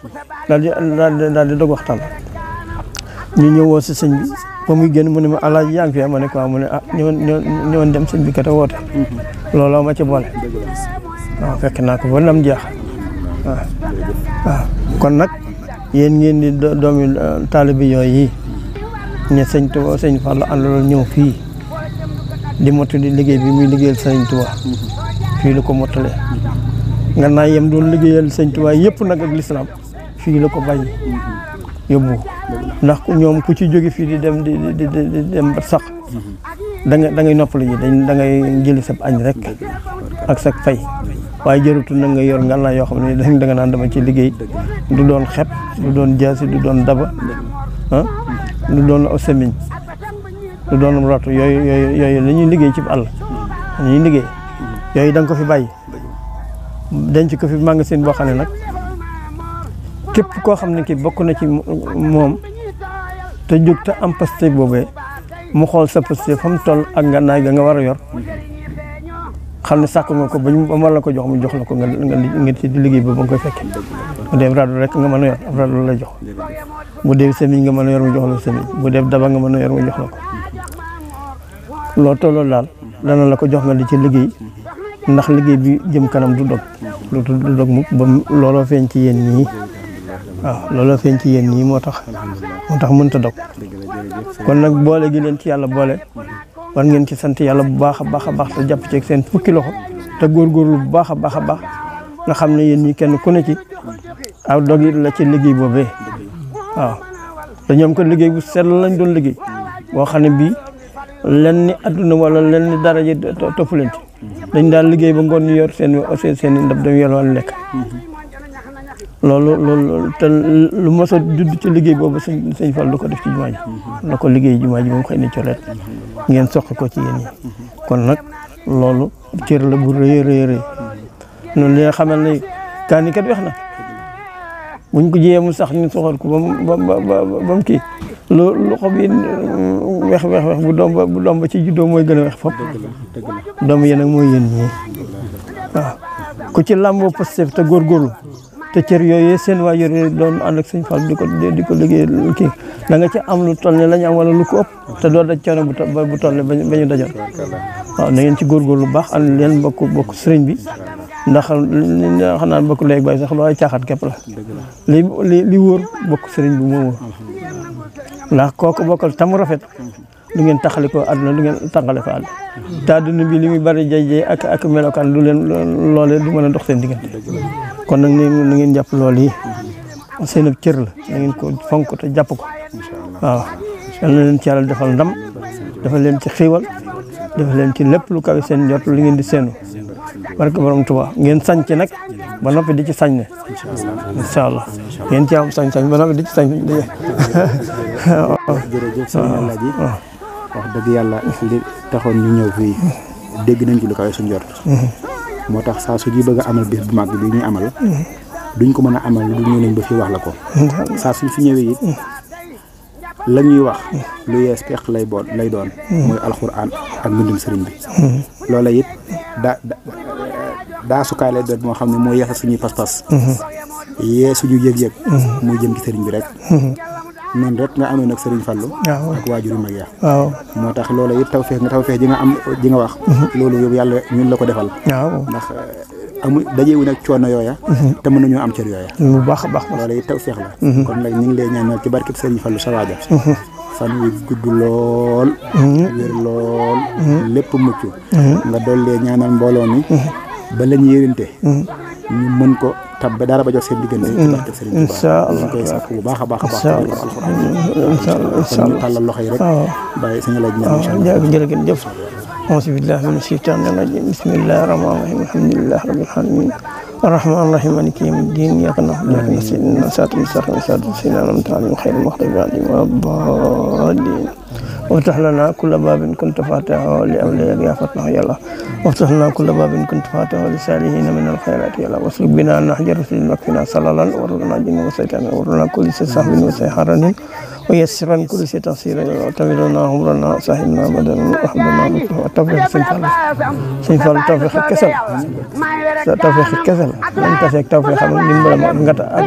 daal di dog waxtaan ñu ñëwoo si sëñ bi ba muy génn mu ne ma alaaji yaa ngi fi ma ne ko mu ne ñëwoon dem sëñ bi kat a woote looloo ma ci boole waaw fekk naa ko ba nam jeex waaw kon nag yéen ngeen di doomi taalibe yooyu yi ne sëñ Tuubaa sëñ Fallu àndaloon ñëw fii di mottali liggéey bi muy liggéeyal sëñ Tuubaa fii la ko mottalee nga naa yem doon liggéeyal sëñ Tuubaa yëpp nag ak lislaam fii la ko bàyyi yóbbu ndax ñoom ku ci jóge fii di dem ba sax da ngay noppalu ji da ngay jëli sab añ rek ak sa fay waaye jërutu na nga yor ngànnaay yoo xam ne da nga naan dama ci liggéey du doon xep du doon jaasi du doon daba du doon aw semiñ du doon rotu yooyu la ñuy liggéey ci àll la ñuy liggéey yooyu da nga ko fi bàyyi denc ko fi magasin boo xam ne nag képp koo xam ne ki bokk na ci moom te jóg te am paste boobee mu xool sa paste fa mu toll ak ngànnaay ga nga war a yor xam ne sàkk nga ko ba war la ko jox mu jox la ko nga ci di liggéey ba nga koy fekke bu dee rado rek nga mën a yor ab rado la jox bu dee semiñ nga mën a yor mu jox la semiñ bu dee daba nga mën a yor mu jox la ko loo tolloo daal dana la ko jox nga di ci liggéey ndax liggéey bi jëm kanam du dog mukk ba looloo feeñ ci yéen ñii waaw looloo feeñ ci yéen ñii moo tax mënta dog kon nag boole gi leen ci yàlla boole war ngeen ci sant yàlla bu baax a baax a baax te jàpp ci seen fukki loxo te góorgóorlu bu baax a baax a baax nga xam ne yéen ñi kenn ku ne ci aw dog yi la ci liggéey boobee waaw te ñoom ko liggéey bu sell lañ doon liggéey boo xam ne bii lenn ni adduna wala lenn ni dara ji topp leen ci dañ daan liggéey ba ngoon ñu yor seen ndab dem yelwaan lekk loolu te lu mos a judd ci liggéey boobu sëñ Fall du ko def ci jumaa ji la ko liggéey jumaa ji moom xëy na coleet ngeen soqi ko ci yéen ñi kon nag loolu cër la bu rëy noonu li nga xamal ne kaani kat wex na buñ ko jiyee mu sax ñu soxal ko ba mu kii lu xob yi wex bu doom ba ci juddoo mooy gën a wex fop doom yi nag mooy yéen ñii waaw ku ci làmboo Pastef te góorgóorlu te cër yooyu seen waajur yi doon ànd ak sëñ Fall di ko liggéey kii da nga ci am lu toll ne la ñu am wala lu ko ëpp te doo daj coono bu toll ne ba ñu dajoon waaw na ngeen ci góorgóorlu bu baax ànd leen bokk sëriñ bi ndax xam naa bokk léegi bay sax looy caaxaat képp la li wóor bokk sëriñ bi moo wóor ndax kooku bokkal tamu rafet du ngeen taxali ko àdduna du ngeen tàngale ko àdduna te àdduna bi li muy bari jay ak melokaan du leen loolee du mën a dox seen diggante kon nag na ngeen jàpp loolu yi seen ab cër la na ngeen ko fonk te jàpp ko waaw yal na leen ci yàlla defal ndam defal leen ci xiiwal defal leen ci lépp lu kawe seen jot li ngeen di seenu barke borom Tuubaa ngeen sañ ci nag ba noppi di ci sañ ne incha allah ngeen ci am sañ-sañ ba noppi di ci sañ jërëjëf sëñ Alaaji wax dëgg yàlla li taxoon ñu ñëw fii dégg nañ ci lu kawe suñ jot moo tax saa su ñuy bëgg a amal bis bu mag bi ñuy amal duñ ko mën a amal lu ñëw nañ ba fii wax la ko saa suñ fi ñëwee it la ñuy wax lu yees peq lay doon mooy alxuraan ak mbindum sëriñ bi loola it daa sukaay lay doon moo xam ne moo yeesal suñuy pas-pas yee suñu yëg-yëg muy jëm ci sëriñ bi rek noonu rek nga amoon ak Serigne Fallou ak waajuru mag ya moo tax loolu it tawfeex ji nga am ji nga wax loolu yow yàlla ñun la ko defal ndax amul dajewu nag coono yooya te mën nañoo am cër yooya bu baax a baax loolu it tawfeex la kon nag ñu ngi lay ñaanal ci barkeb Serigne Fallou sa waaja fan wi gudd lool wér lool lépp mucc nga dollee ñaanal mbooloo mi ba lañ yérinte ñu mën ko tab ba dara ba jox seen diggante ci barke Serigne Touba incha allah koy sàkk bu baax a baax alxuraan incha allah tàllal loxo yi rek bàyyi sañu laaj ñaan incha allah jërëjëf auzu billahi mina shaytaani rajim bismillahi rahmaani rahim alhamdulillahi rabbil alamin arrahmaani rahim maliki yawmi ddin iyyaka na'budu wa iyyaka nasta'in ihdinas siraatal mustaqiim siraatal laziina an'amta alayhim ghayril maghduubi alayhim wa lad-daalliin وافتح لنا كل باب كنت فاتحه لأولياء يا فتح يا الله وافتح لنا كل باب كنت فاتحه لسالهين من الخيرات يا الله واسلك بنا نهج رسول وكفنا صلالا ورنا جن وسيطان ورنا كل سحب وسحرن ويسرا كل شيء تسيرا وتمرنا عمرنا صاحبنا بدنا وحبنا وتوفيق سنفال توفيق كسل توفيق كسل انت فيك توفيق من نمبر غاتا ak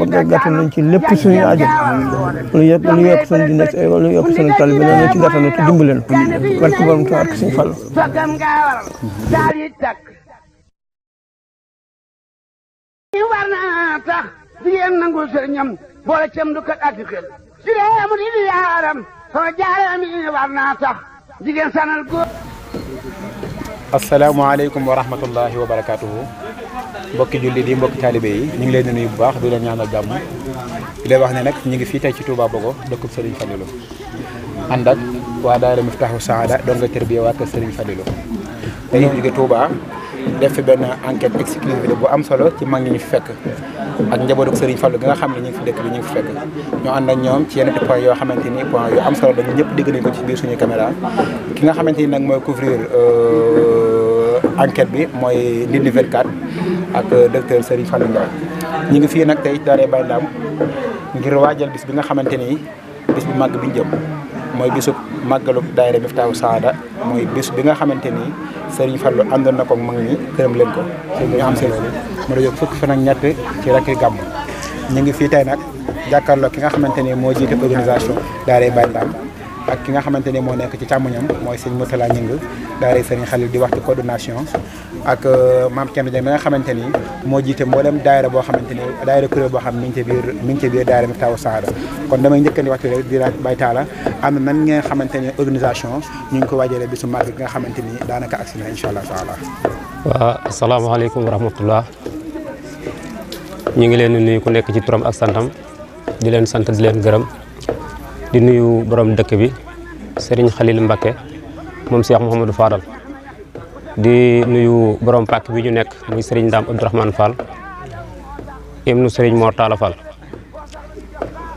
nga gàttal nañ ci lépp suñu aajo lu yokk suñu dina lu yokk suñu talibé na ci gàttal te dimbaleen barke borom Tuubaa ak Sëñ Fallu war na tax jigéen nangul sëriñam boole cam du kat ak xel si mu di yaaram soo jaara mi war na tax jigéen sanal góor. asalaamaaleykum wa rahmatullahi wa barakaatuhu mbokki jullit yi mbokki taalibe yi ñu ngi leen di nuyu bu baax di leen ñaanal jàmm di leen wax ne nag ñu ngi fii tey ci Touba Bogo dëkkub Serigne Fallilou ànd ak waa daayira Miftahou Sahada doon nga tërbiye waa kër Serigne Fallilou tey ñu jóge Touba def fi benn enquête exclusive bu am solo ci mag ñi ñu fi fekk ak njabootu Serigne Fallou gi nga xam ne ñu ngi fi dëkk bi ñu ngi fi fekk ñu ànd ak ñoom ci yenn point yoo xamante ni point yu am solo dañu ñëpp dégg nañ ko ci biir suñu caméra ki nga xamante ni nag mooy couvrir enquête bi mooy Ndindy 24 ak docteur Serigne Fallou Ndiaye ñu ngi fii nag tey daaree Baye Ndam ngir waajal bis bi nga xamante ni bis bu màgg bi ñu jëm mooy bisub màggalu daayira Miftahou Sahada mooy bis bi nga xamante ni Serigne Fallou àndoon na ko mag ñi këram leen ko ñu am seen mu doon fukki fan ak ñett ci rakki gàmm ñu ngi fii tey nag jàkkaarloo ki nga xamante ni moo jiite organisation daaree Baye Ndam ak ki nga xamante ni moo nekk ci càmmoñam mooy sëñ Moutala Ñing daaree Serigne Khalil di wax ci coordination ak maam Thierno Dieng mi nga xamante ni moo jiite mboolem daayira boo xamante ni daayira kuréel boo xam mi ngi ci biir daayira Miftahou Sahada kon damay njëkkandi waxtu rek di laaj Baye Talla am na nan nga xamante ni organisation ñu ngi ko waajalee bisu màgg gi nga xamante ni daanaka agsi na incha allah taala. waaw asalaamaaleykum wa rahmatullah ñu ngi leen di nuyu ku nekk ci turam ak santam di leen sant di leen gërëm di nuyu borom dëkk bi Serigne Khalil Mbacké moom Cheikh Mouhamadou Fadal di nuyu borom pàkk bi ñu nekk muy Serigne Ndam Abdourahmane Fall ibnu Serigne Mor Talla Fall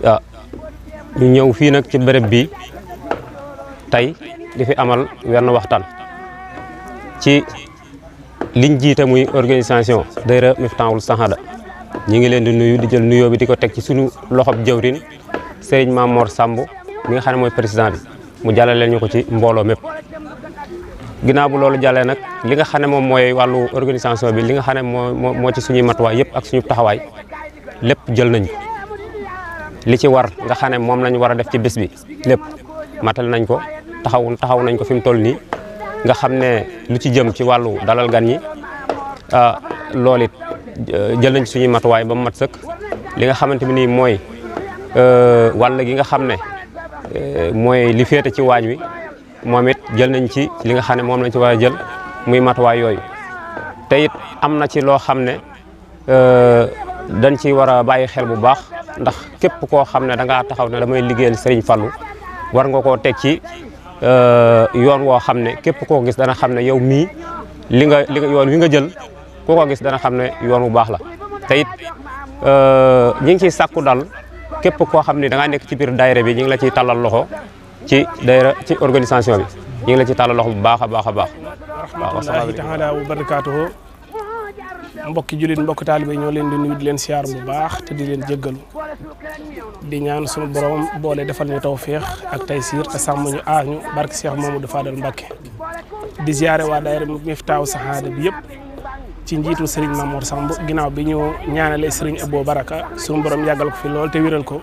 waaw ñu ñëw fii nag ci béréb bi tey di fi amal wenn waxtaan ci liñ jiite muy organisation daayira Miftahou Sahada ñi ngi leen di nuyu di jël nuyoo bi di ko teg ci sunu loxob jawrin Serigne Mamor Samb mi nga xam ne mooy président bi mu jàllale ñu ko ci mbooloo mépp ginnaaw bu loolu jàllee nag li nga xam ne moom mooy wàllu organisation bi li nga xam ne moo ci suñuy matuwaay yëpp ak suñu taxawaay lépp jël nañ ko li ci war nga xam ne moom lañ war a def ci bés bi lépp matal nañ ko taxaw nañ ko fi mu toll nii nga xam ne lu ci jëm ci wàllu dalal gan ñi loolu it jël nañ suñuy matuwaay ba mu mat sëkk li nga xamante bi nii mooy wàll gi nga xam ne mooy li féete ci waañ wi moom it jël nañ ci li nga xam ne moom lañ ci war a jël muy matuwaay yooyu te it am na ci loo xam ne dañ ci war a bàyyi xel bu baax ndax képp koo xam ne da ngaa taxaw ne damay liggéeyal Serigne Fallou war nga koo teg ci yoon woo xam ne képp koo gis dana xam ne yow mii li nga yoon wi nga jël ku ko gis dana xam ne yoon bu baax la te it ñi ngi ciy sàkku dal képp koo xam ne da ngaa nekk ci biir daayira bi ñu ngi la ciy tàllal loxo ci daayira ci organisation bi ñu ngi la ci tàllal loxo bu baax a baax a baax. rahmatullahi taala wa barakaatuhu mbokki jullit mbokki taalibe ñoo leen di nuyu di leen siyaar bu baax te di leen jéggalu di ñaan sunu borom boole defal ñu tawféex ak taysiir te sàmm ñu aar ñu barke Cheikh Mamadou Fadal Mbacké di ziare waa daayira Miftahou Sahada bi yëpp ci njiitu Serigne Mamour Samb ginnaaw bi ñu ñaanalee Serigne Abo Baraka sunu borom yàggal ko fi lool te wéral ko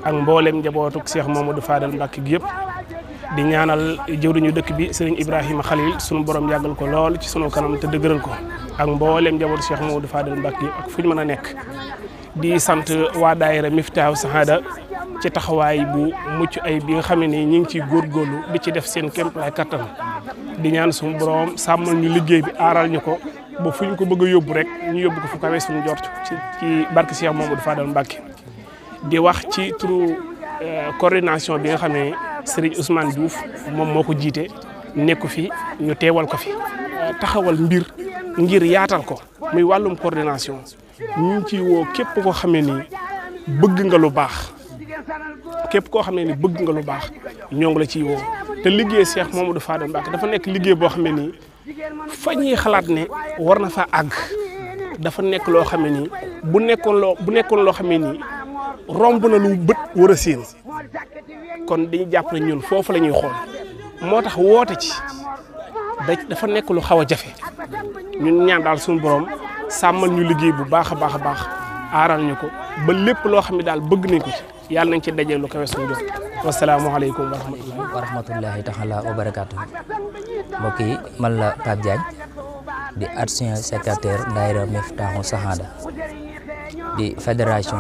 ak mboolem njabootu Cheikh Mamadou Fadal Mbacké gi yëpp di ñaanal jëwriñu dëkk bi Serigne Ibrahima Khalil sunu borom yàggal ko lool ci sunu kanam te dëgëral ko ak mboolem njabootu Cheikh Mamadou Fadal Mbacké ak fu ñu mën a nekk di sant waa daayira Miftahou Sahada ci taxawaay bu mucc ay bi nga xam ne nii ñu ngi ciy góorgóorlu di ci def seen kéemtalaay kattan di ñaan suñu borom sàmmal ñu liggéey bi aaral ñu ko ba fu ñu ko bëgg a yóbbu rek ñu yóbbu ko fu kawe suñu jort ci barke Cheikh Mamadou Fadal Mbacké di wax ci turu coordination bi nga xam ne Serigne Ousmane Diouf moom moo ko jiite nekku fi ñu teewal ko fi taxawal mbir ngir yaatal ko muy wàllum coordination ñu ngi ciy woo képp koo xam ne nii bëgg nga lu baax képp koo xam ne ni bëgg nga lu baax ñoo ngi la ciy woo te liggéey Cheikh Mamadou Fadal Mbacké dafa nekk liggéey boo xam ne nii fa ñuy xalaat ne war na fa àgg dafa nekk loo xam ne nii bu nekkoon loo xam ne nii romb na lu bët war a séen kon dañuy jàpp ne ñun foofu la ñuy xool moo tax woote ci dafa nekk lu xaw a jafe ñun ñaan daal suñu borom sàmmal ñu liggéey bu baax a baax a baax aaral ñu ko ba lépp loo xam ne daal bëgg nañ ko ci yàlla nañ ci dajee lu kawe suñu jot wasalaamaaleykum wa rahmatullahi taala wa barakaatu mbokk yi man la Pape Diagne di adjoint secrétaire daayira Miftahou Sahada di fédération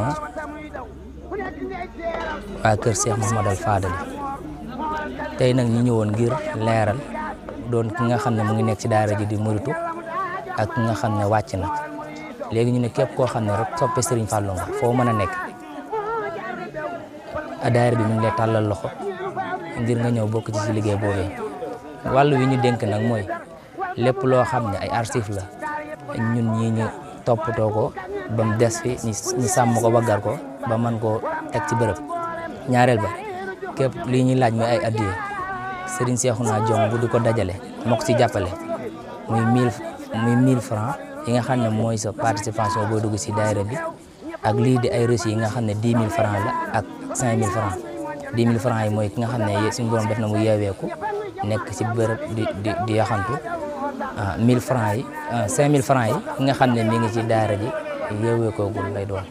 waa kër Cheikh Mouhamadou Fadal tey nag ñu ñëwoon ngir leeral doon ki nga xam ne mu ngi nekk ci daara ji di muritu ak ki nga xam ne wàcc na léegi ñu ne képp koo xam ne rek soppe Serigne Fallou nga foo mën a nekk daara bi mu ngi lay tàllal loxo ngir nga ñëw bokk ci liggéey boobee wàllu wi ñu dénk nag mooy lépp loo xam ne ay archive la ñun ñii ñu toppatoo ko ba mu des fi ñu sàmm ko ba gar ko ba mën koo teg ci bërëb ñaareel ba képp lii ñuy laaj mooy ay addiye Serigne Cheikhouna Diong bu di ko dajale moo ko ci jàppale muy 1000 francs yi nga xam ne mooy sa participation boo dugg ci daayira bi ak lii di ay reçu yi nga xam ne 10 000 francs la ak 5000 francs 10 000 francs yi mooy ki nga xam ne suñu borom def na mu yeeweeku nekk ci bërëb di yaxantu 1000 francs yi 5000 francs yi ki nga xam ne mi ngi ci daara ji yeeweekoogul lay doon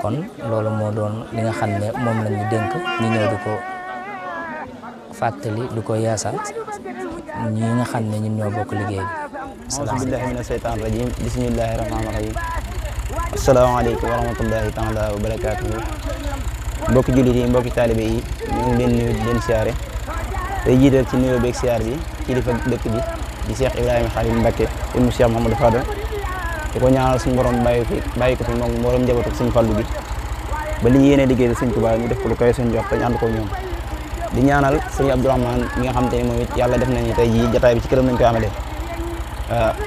kon loolu moo doon li nga xam ne moom la ñu dénk ñu ñëw di ko fàttali di ko yaasal ñi nga xam ne ñun ñoo bokk liggéey bi. auzu billahi mina shaytaan rajim bismillahi rahmaani rahim asalaamaaleykum wa rahmatullahi taala wa barakaatuhu mbokki jullit yi mbokki taalibe yi ñu ngi leen nuyu di leen siyaare tey jiital ci nuyoo beeg siyaar bi kilifa dëkk bi di Cheikh Ibrahima Khalil Mbacké ibnu Cheikh Mouhamadou Fadal di ko ñaanal suñu borom bàyyi ko fi moom mboolem njabootu Sëñ Fallu bi ba li ñu yéene liggéey bi Sëñ Tuubaa ñu def ko lu koy seen jox te ñu ànd ko ñoom di ñaanal sëñ Abdourahmane mi nga xam te ne moom it yàlla def nañu tey jii jotaay bi ci këram nañ koy amalee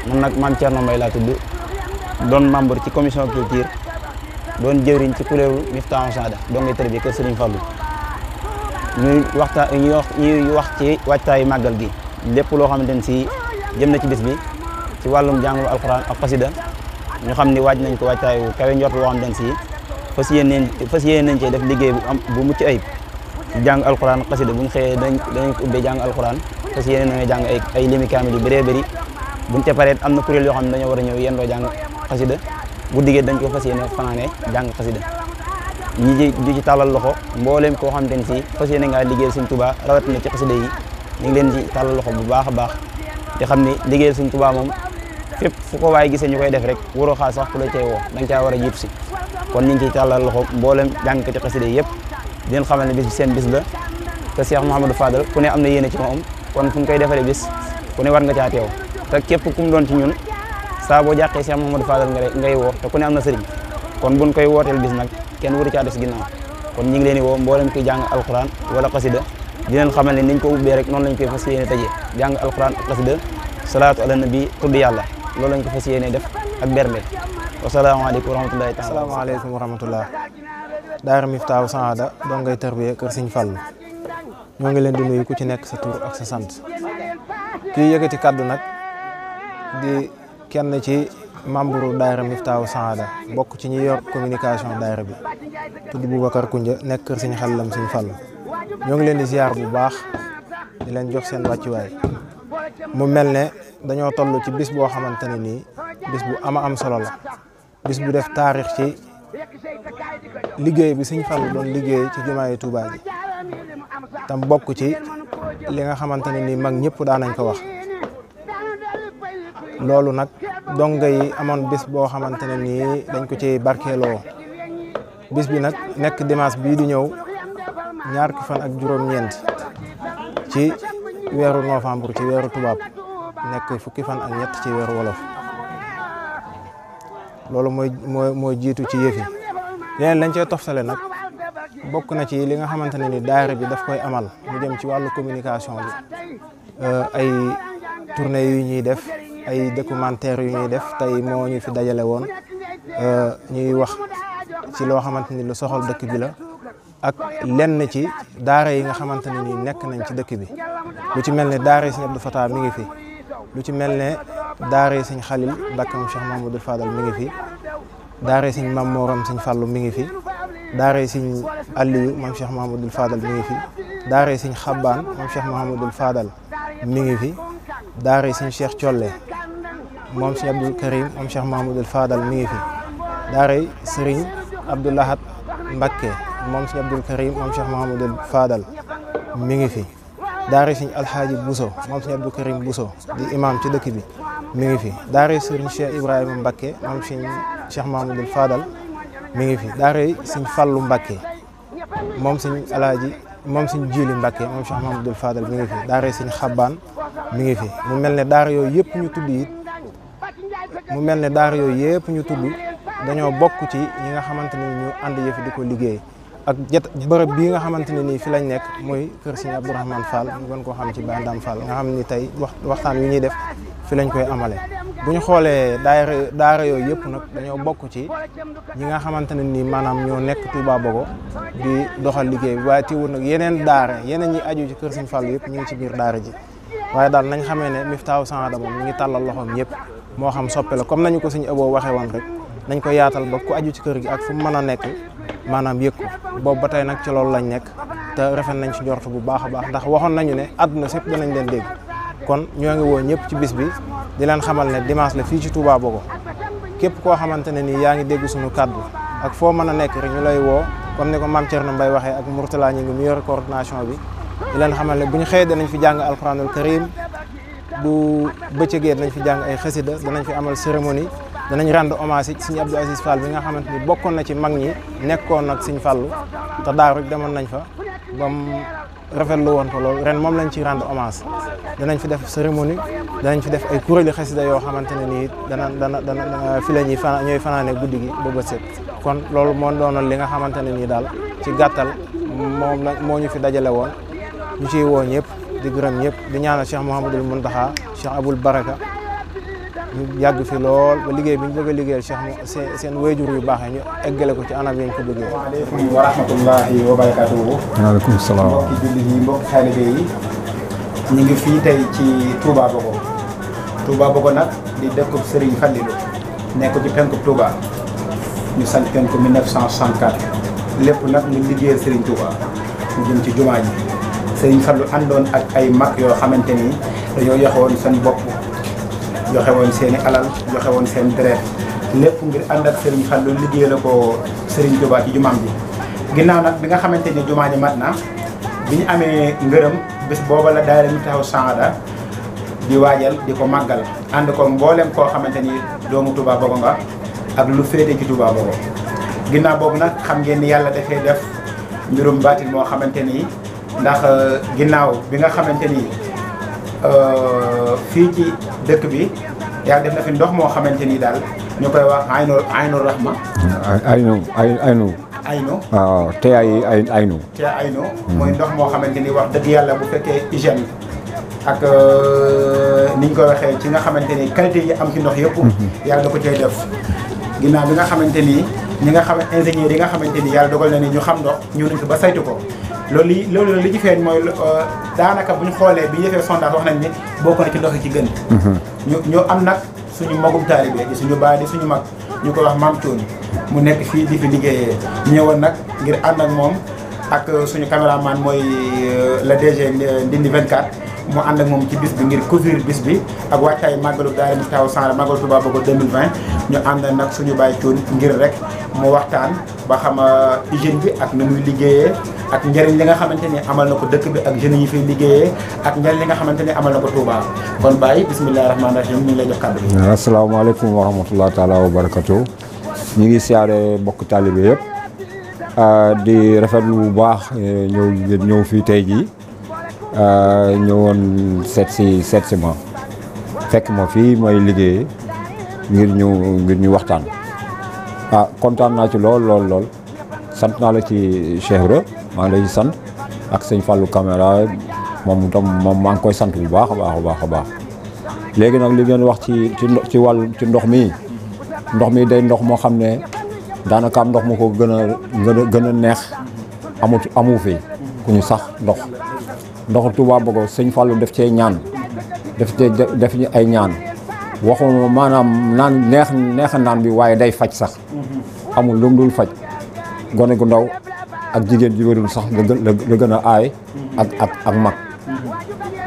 man nag maam Thierno Mbaye laa tudd doon membre ci commission culture doon jëwriñ ci kuréelu Miftahul Sahada doon ngay tërbi kër Sëriñ Fallu ñuy wax ci waajtaayu màggal gi lépp loo xamante ne si jëm na ci bis bi ci wàllum jàngu alxuraan ak xasida ñu xam ni waaj nañ ko waajtaayu kawe njort loo xamante ne si fas yéene nañ cee def liggéey bu mucc ayib ci jàng alxuraan xasida bu ñu xëyee dañ ko ubbee jàng alxuraan fas yéene nañu jàng ay limi kaamil yu bëree bëri buñ ca paree am na kuréel yoo xam ne dañoo war a ñëw yendoo jàng xasida guddi gi dañ ko fas yéene fanaane jàng xasida ñi ci tàllal loxo mbooleem koo xamante ne si fas yéene ngaa liggéeyal Sëñ Tuubaa rawat na ci xasida yi ñu ngi leen ci tàllal loxo bu baax a baax te xam ni liggéeyal Sëñ Tuubaa moom fépp fu ko waaye gisee ñu koy def rek waroo xaar sax ku la cay woo da nga caa war a jiitu si kon ñu ngi ciy tàllal loxo mbooleem jàngkati xasida yi yëpp di leen xamal ne bis bi seen bis la te Cheikh Mouhamadou Fadal ku ne am na yéene ci moom kon fu ñu koy defaree bis ku ne war nga caa teew te képp ku mu doon ci ñun saa boo jàqee Cheikh Mouhamadou Fadal ngay woo te ku ne am na sëriñ kon buñ koy wooteel bis nag kenn waru caa des ginnaaw kon ñu ngi leen di woo mboolem koy jàng alxuraan wala xasida di leen xamal ne niñ ko ubbee rek noonu lañ koy fas yéene tëjee jàng alxuraan ak xasida salaatu ala nabi tudd yàlla loolu lañ ko fas yéene def ak bernde wasalaamaaleykum wa rahmatullahi taala asalaamaaleykum wa rahmatullah daara Miftahul Sahada doon ngay tarbiyee kër Sëñ Fallu ñoo ngi leen di nuyu ku ci nekk sa tur ak sa sant kii yëkkati kaddu nag di kenn ci membre daara Miftahul Sahada bokk ci ñi yor communication daara bi tudd Boubacar Koundia nekk kër Sëñ Xallam Sëñ Fallu ñoo ngi leen di ziar bu baax di leen jox seen wàccuwaay mu mel ne dañoo toll ci bis boo xamante ne nii bis bu am solo la bis bu def taarix ci liggéey bi Sëñ Fallu doon liggéey ci jumaay Tuubaa ji tam bokk ci li nga xamante ne nii mag ñëpp daan nañ ko wax loolu nag donga yi amoon bis boo xamante ne nii dañ ko ci barkeeloo bis bi nag nekk dimanche bii di ñëw ñaar ki fan ak juróom-ñeent ci weeru novembre ci weeru tubaab nekk fukki fan ak ñett ci weeru wolof loolu mooy jiitu ci yëf yi leneen lañ cee toftale nag bokk na ci li nga xamante ne ni daayira bi daf koy amal mu jëm ci wàllu communication bi ay tournée yu ñuy def ay documentaire yu ñuy def tey moo ñu fi dajale woon ñuy wax ci loo xamante ni lu soxal dëkk bi la ak lenn ci daara yi nga xamante ne ni nekk nañ ci dëkk bi lu ci mel ne daara yi Sëñ Abdou Fatah mi ngi fi lu ci mel ne daara yi Sëñ Xalil Mbacké moom Cheikh Mamadou Fadal mi ngi fi daara yi Sëñ Mamoram Sëñ Fallu mi ngi fi daara yi Sëñ Aliyu moom Cheikh Mamadou Fadal mi ngi fi daara yi Sëñ Xabbaan moom Cheikh Mamadou Fadal mi ngi fi daara yi Sëñ Cheikh Thiolle moom Sëñ Abdou Karim moom Cheikh Mamadou Fadal mi ngi fi daara yi Sëriñ Abdou Lahad Mbacké moom Sëñ Abdou Karim moom Cheikh Mamadou Fadal mi ngi fi daara yi Sëñ Alxaaji Bousso moom Sëñ Abdou Karim Bousso di imam ci dëkk bi mi ngi fi daara yi Sëriñ Cheikh Ibrahima Mbacké moom Sëñ Cheikh Mamadou Fadal mi ngi fi daaray Sëñ Fallu Mbàkke moom Sëñ Alaaji moom Sëñ Jiili Mbàkke moom Cheikh Mahamadul Fadal mi ngi fi daaray Sëñ Xabbaan mi ngi fi mu mel ne daara yooyu yëpp ñu tudd it dañoo bokk ci ñi nga xamante ni ñu ànd yëf di ko liggéey ak bërëb bii nga xamante ne nii fi lañ nekk mooy kër Sëñ Abdourahmane Fall ñu gën koo xam ci Baye Ndam Fall nga xam ni tey waxtaan wi ñuy def fi lañ koy amale bu ñu xoolee daara yooyu yëpp nag dañoo bokk ci ñi nga xamante ne nii maanaam ñoo nekk Touba Bogo di doxal liggéey bi waaye teewul nag yeneen ñi aju ci kër Sëñ Fall yëpp ñu ngi ci biir daara ji waaye daal nañ xamee ne Miftahou Sahada moom ñu ngi tàllal loxoom ñëpp moo xam soppe la comme nañu ko Sëñ Abo waxee woon rek nañ ko yaatal ba ku aju ci kër gi ak fu mu mën a nekk maanaam yëg ko boobu ba tey nag ci loolu lañ nekk te rafet nañ ci njort bu baax a baax ndax waxoon nañu ne àdduna sépp danañ leen dégg kon ñoo ngi woo ñëpp ci bis bi di leen xamal ne dimanche la fii ci Touba Bogo képp koo xamante ne nii yaa ngi dégg suñu kàddu ak foo mën a nekk rek ñu lay woo comme ni ko Mame Thierno Mbaye waxee ak Mourtala ñi ngi mu yore coordination bi di leen xamal ne bu ñu xëyee danañ fi jàng alquranul karim bu bëccëgee danañ fi jàng ay xasida danañ fi amal cérémonie danañ rendre hommage ci Sëñ Abdou Aziz Fall bi nga xamante ni bokkoon na ci mag ñi nekkoon ak Sëñ Fallu te daaw rek demoon nañ fa bam rafetlu woon ko loolu ren moom lañ ci rendre hommage danañ fi def cérémonie danañ fi def ay kuréeli xasida yoo xamante ne nii dana fi la ñooy fanaane guddi gi ba bët set kon loolu moo doonoon li nga xamante ne nii daal ci gàttal moom la moo ñu fi dajale woon ñu ciy woo ñëpp di gërëm ñëpp di ñaanal Cheikh Mouhamadoul Mountakha Cheikh Aboul Baraka ñu yàgg fi lool ba liggéey bi ñu bëgg a liggéeyal Cheikh seen wayjur yu baax yi ñu eggale ko ci anam yi ñu ko bëggee. waaleykum wa rahmatullahi wa barakaatuhu. waaleykum salaam. mbokki jullit yi mbokki taalibe yi ñu ngi fii tey ci Touba Bogo. Touba Bogo nag di dëkkub Serigne Fallilou nekk ci penkub Touba ñu sant ko 1964 lépp nag ñu liggéeyal Serigne Touba ñu jëm ci jumaa ji Serigne Fallou àndoon ak ay mag yoo xamante ni dañoo joxewoon seen bopp. joxe woon seen i alal joxe woon seen deret lépp ngir ànd ak Serigne Fallou liggéey la ko Serigne Touba ci jumaam ji ginnaaw nag bi nga xamante ni jumaa ji mat na bi ñu amee ngërëm bés booba la daayira Miftahou Sahada di waajal di ko màggal ànd ko mboolem koo xamante ni doomu Touba Bogo nga ak lu féete ci Touba Bogo ginnaaw boobu nag xam ngeen ni yàlla dafay def mbirum baatin moo xamante ni ndax ginnaaw bi nga xamante ni fii ci dëkk bi yaa def na fi ndox moo xamante ni daal ñu koy wax aynu rahma. aynu. waaw te aynu. mooy ndox moo xamante ni wax dëgg yàlla bu fekkee hygiène ak ni ñu koy waxee ci nga xamante ni qualité yi am ci ndox yëpp. yàlla da ko cay def ginnaaw bi nga xamante ni ñi nga xam ingénieurs yi nga xamante ni yàlla dogal na ni ñu xam ndox ñëw nañ ko ba saytu ko. loolu li ci feeñ mooy daanaka bu ñu xoolee bi ñu defee sondage wax nañ ni bokk na ci ndox yi ci gën. ñu am nag suñu magum taalibe di suñu baay di suñu mag ñu ko wax Mame Thioune mu nekk fii di fi liggéeyee ñu ñëwoon nag ngir ànd ak moom ak suñu caméraman mooy le DG Ndindi 24 mu ànd ak moom ci bis bi ngir couvrir bis bi ak wàccaay màggalu daayira Miftahou Sahada màggalu Touba Bogo 2020 ñu ànd nag suñu baay Thioune ngir rek mu waxtaan ba xam hygiène bi ak nu muy liggéeyee ak njëriñ li nga xamante ni amal na ko dëkk bi ak jeunes yi fiy liggéeyee ak njëriñ li nga xamante ni amal na ko Touba kon Baye bisimilah rahmaani rahiim ñu ngi lay jox kàddu gi. asalaamaaleykum wa rahmatulah taalaa wa barakatu ñu ngi siyaare mbokk taalibe yëpp di rafetlu bu baax ñëw fii tey jii ñëwoon seet si ma fekk ma fii may liggéeyee ngir ñu waxtaan kontaan naa ci lool sant naa la ci Cheikh Ibra maa ngi lay sant ak sëñ Fallou caméra moom tam maa ngi koy sant bu baax a baax léegi nag li ngeen wax ci wàllu ci ndox mi day ndox moo xam ne daanaka am ndox mu ko gën a neex amu fi ku ñu sax ndoxu Touba Bogo sëñ Fallou def cee ñaan def ñu ay ñaan waxuma maanaam naan neex naan bi waaye day faj sax amul lu mu dul faj gone gu ndaw ak jigéen ji wérul sax la gën a aay ak mag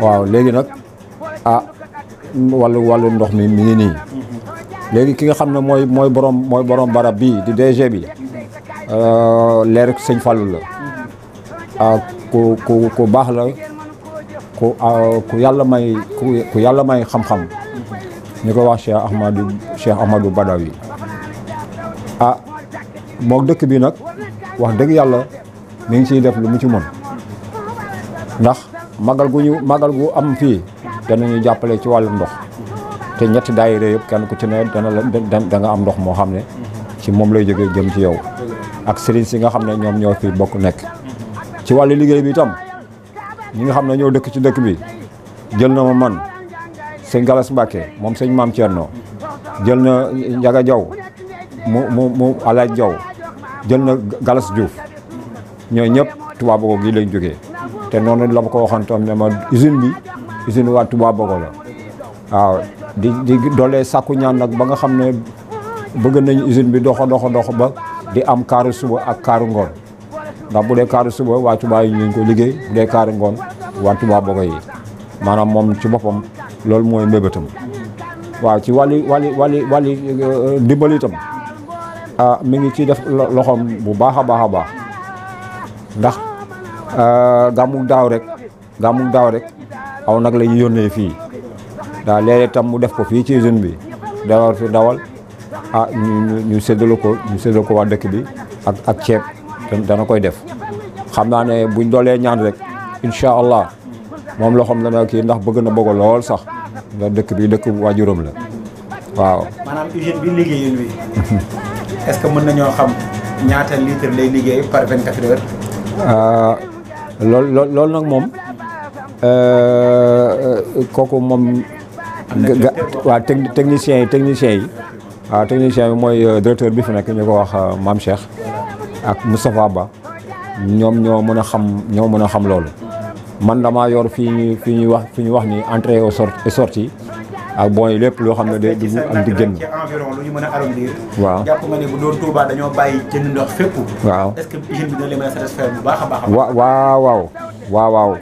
waaw léegi nag wàllu ndox mi ngi nii léegi ki nga xam ne mooy borom barab bii di DG bi leer sëñ Fallou la ku baax la ku yàlla may xam-xam ñu ko wax Cheikh Ahmadou Badawi moo dëkk bi nag wax dëgg yàlla mi ngi ciy def lu mu ci mën ndax magal gu am fii danañu jàppale ci wàllu ndox te ñetti daayira yëpp kenn ku ci ne da nga am ndox moo xam ne ci moom lay jógee jëm ci yow ak sëriñ si nga xam ne ñoom ñoo fi bokk nekk ci wàllu liggéey bi itam ñi nga xam ne ñoo dëkk ci dëkk bi jël na ma man sëñ Galas Mbàkke moom sëñ Maam Thierno jël na Njaga Jaw mu Alaaj Jaw jël na Galas Diouf ñoo ñëpp Touba Bogo gi lañ jógee te noonu la ma ko waxoon tam ne ma usine waa Touba Bogo la waaw di doolee sàkku ñaan nag ba nga xam ne bëgg nañ usine bi dox ba di am kaaru suba ak kaaru ngoon ndax bu dee kaaru suba waa Touba yi ñu ko liggéey bu dee kaaru ngoon waa Touba Bogo yi maanaam moom ci boppam loolu mooy mbébétam waaw ci wàlli ndimbal itam mi ngi ciy def loxoom bu baax a baax ndax gàmmu daaw rek aw nag la ñu yónnee fii daa léeg-léeg tam mu def ko fii ci usine bi dawal fi dawal ñu séddale ko waa dëkk bi ak ceeb dana koy def xam naa ne buñ doolee ñaan rek incha allah moom loxoom la na kii ndax bëgg na Bogo lool sax nga dëkk bi dëkk waajuram la waaw. maanaam usine bi liggéeyul wi est-ce que mën nañoo xam ñaata litre lay liggéey par 24 heures. loolu nag moom kooku moom. waa technicien yi waaw technicien bi mooy directeur bi fi nekk ñu ko wax Mame Cheikh ak Moustapha Ba ñoom ñoo mën a xam loolu man damaa yor fii ñuy wax ni entrée et sortie ak bon yi lépp loo xam ne day dugg ak di génn. ci environ lu ñu mën a arrondir. waaw jàpp nga ne bu doon Touba dañoo bàyyi jënd ndox fépp. waaw est-ce que usine bi dina leen mën a satisfaire bu baax a baax. waaw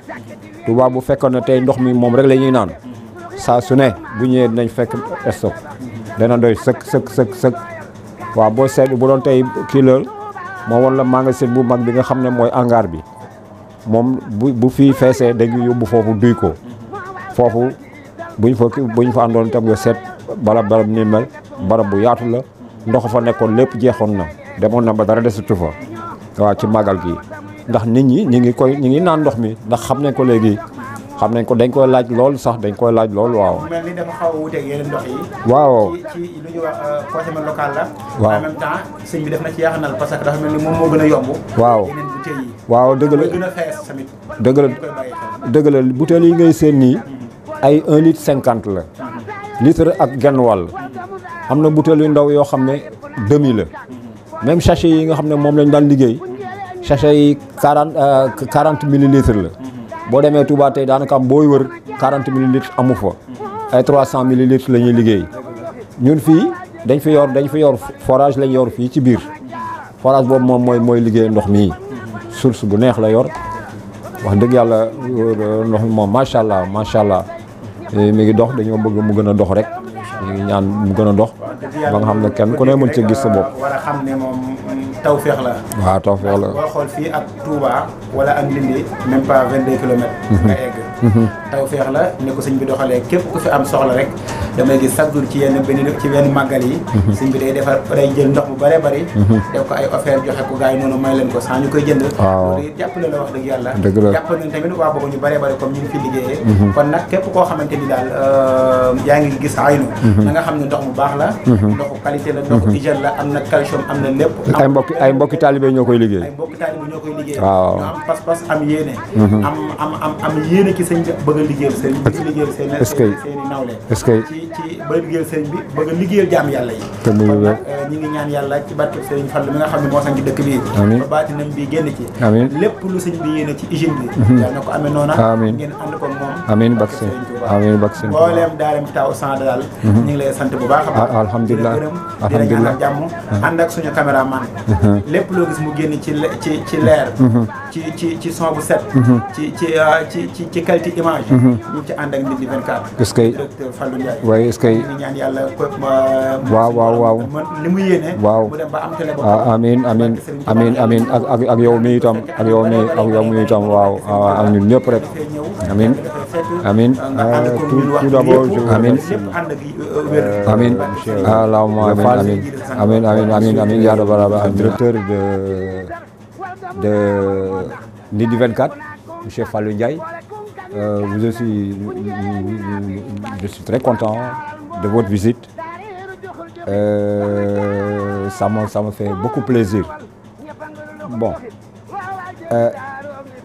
Touba bu fekkoon ne tey ndox mi moom rek la ñuy naan saa su ne bu ñëwee dinañ fekk stock dana doy sëkk waaw boo seet bu doon tey kii la moo woon la magasin bu mag bi nga xam ne mooy hangar bi moom bu fii feesee dañuy yóbbu foofu duy ko foofu buñ fa àndoon tam nga seet barab ni mel barab bu yaatu la ndox fa nekkoon lépp jeexoon na demoon na ba dara desatu fa waaw ci magal gi ndax nit ñi ñi ngi naan ndox mi ndax xam nañ ko léegi xam nañ ko dañ koy laaj lool sax waaw. mel ni dafa xaw a wuuteeg yeneen ndox yi. waaw ci lu ñuy wax consommé local la. waaw en même temps sëñ bi def na ci yaxanal parce que dafa mel ni moom moo gën a yomb. waaw yeneen bouteilles yi. waaw dëgg la gën a fees tamit. dëgg la bouteilles yi ngay seen nii ay 1 litre 50 la. litre ak genn wàll. am na bouteilles yu ndaw yoo xam ne demi la. même sachet yi nga xam ne moom lañ daan liggéey sachet yi 40 millilitres la. boo demee Touba tey daanaka am booy wër 40 millilitres amu fa ay 300 millilitres la ñuy liggéey ñun fii dañ fi yor forage lañ yor fii ci biir forage boobu moom mooy liggéey ndox mi source bu neex la yor wax dëgg yàlla ndox mi moom macha allah mi ngi dox dañoo bëgg mu gën a dox rek ñu ngi ñaan mu gën a dox ba nga xam ne kenn ku ne mën ci gis sa bopp. war a xam ne moom tawfeex la. waaw tawfeex la. boo xool fii ak Touba wala ak Ndindi même pas 22 kilomètres. nga egg. tawfeex la ne ko sëñ bi doxalee képp ku fi am soxla rek damay gis chaque jour ci benn màggal yi. sëñ bi day jël ndox bu bëree bëri. def ko ay offert joxe ko gars yi noonu may leen ko sans ñu koy jënd. waaw loolu jàppale la wax dëgg yàlla. dëgg la jàppale nañ tamit waa boobu ñu bëree bëri comme ñu ngi fi liggéeyee. kon nag képp koo xamante ni daal yaa ngi gis aynu. na nga xam ne ndox mu baax la. ndoxu qualité la ndoxu hygiène la am na calcium am na lépp. ay mbokki taalibe ñoo koy liggéey. waaw ñu am pas-pas am yéene. am yéene ci sëñ bi bëgg a liggéeyal sëñ bi bëgg a liggéeyal seen i nawle. est-ce que ci bëgg a liggéeyal sëñ bi bëgg a liggéeyal jaam yàlla yi. te muy kon nag ñi ngi ñaan yàlla ci barke Sëriñ Fallu mi nga xam ne moo sañ ci dëkk bi. amiin ba baatinam bi génn ci. amiin lépp lu sëñ bi yéene ci hygiène bi. yàlla na ko amee noona. amiin ngeen ànd ko moom. amiin baksin amiin baksin. mbooleem daara mi taw sant daal. ñu ngi lay sant bu baax a baax. alhamdulilah di la ñaanal jàmm ànd ak suñu caméraman lépp loo gis mu génn ci leer ci son bu set ci qualité image ñu ci ànd ak Ndindy 24 est-ce que directeur Fallou Ndiaye waaye est-ce que ñu ñaan yàlla waaw li mu yéene waaw mu dem ba am télé amiin ak yow mi itam ak yow mi itam waaw ak ñun ñëpp rek amiin Amin. Tout d'abord, je vous remercie. Amin. Allahumma amin. Amin, amin, amin, amin, ya Rabbal Alamin. Directeur de Midi 24, M. Fallou Ndiaye. Je suis très content de votre visite. Ça me fait beaucoup plaisir. Bon,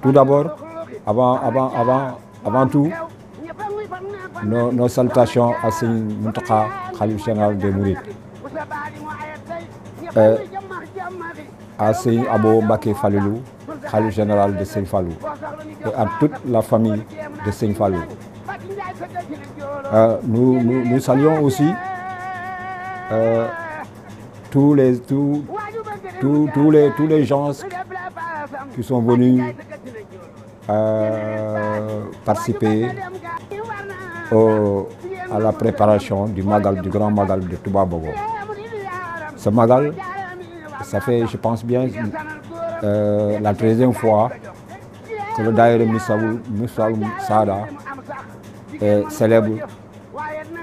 tout d'abord, avant tout, nos salutations à Seigne Mountakha, Khalife général des Mourides, à Seigne Abo Mbacké Falilou, Khalife général de Seigne Fallou, et à toute la famille de Seigne Fallou. Nous saluons aussi tous les gens qui sont venus participer à la préparation du grand Magal de Touba Bogo. Ce Magal, ça fait, je pense bien, la 13e fois que le Daïra Miftahoul Saada célèbre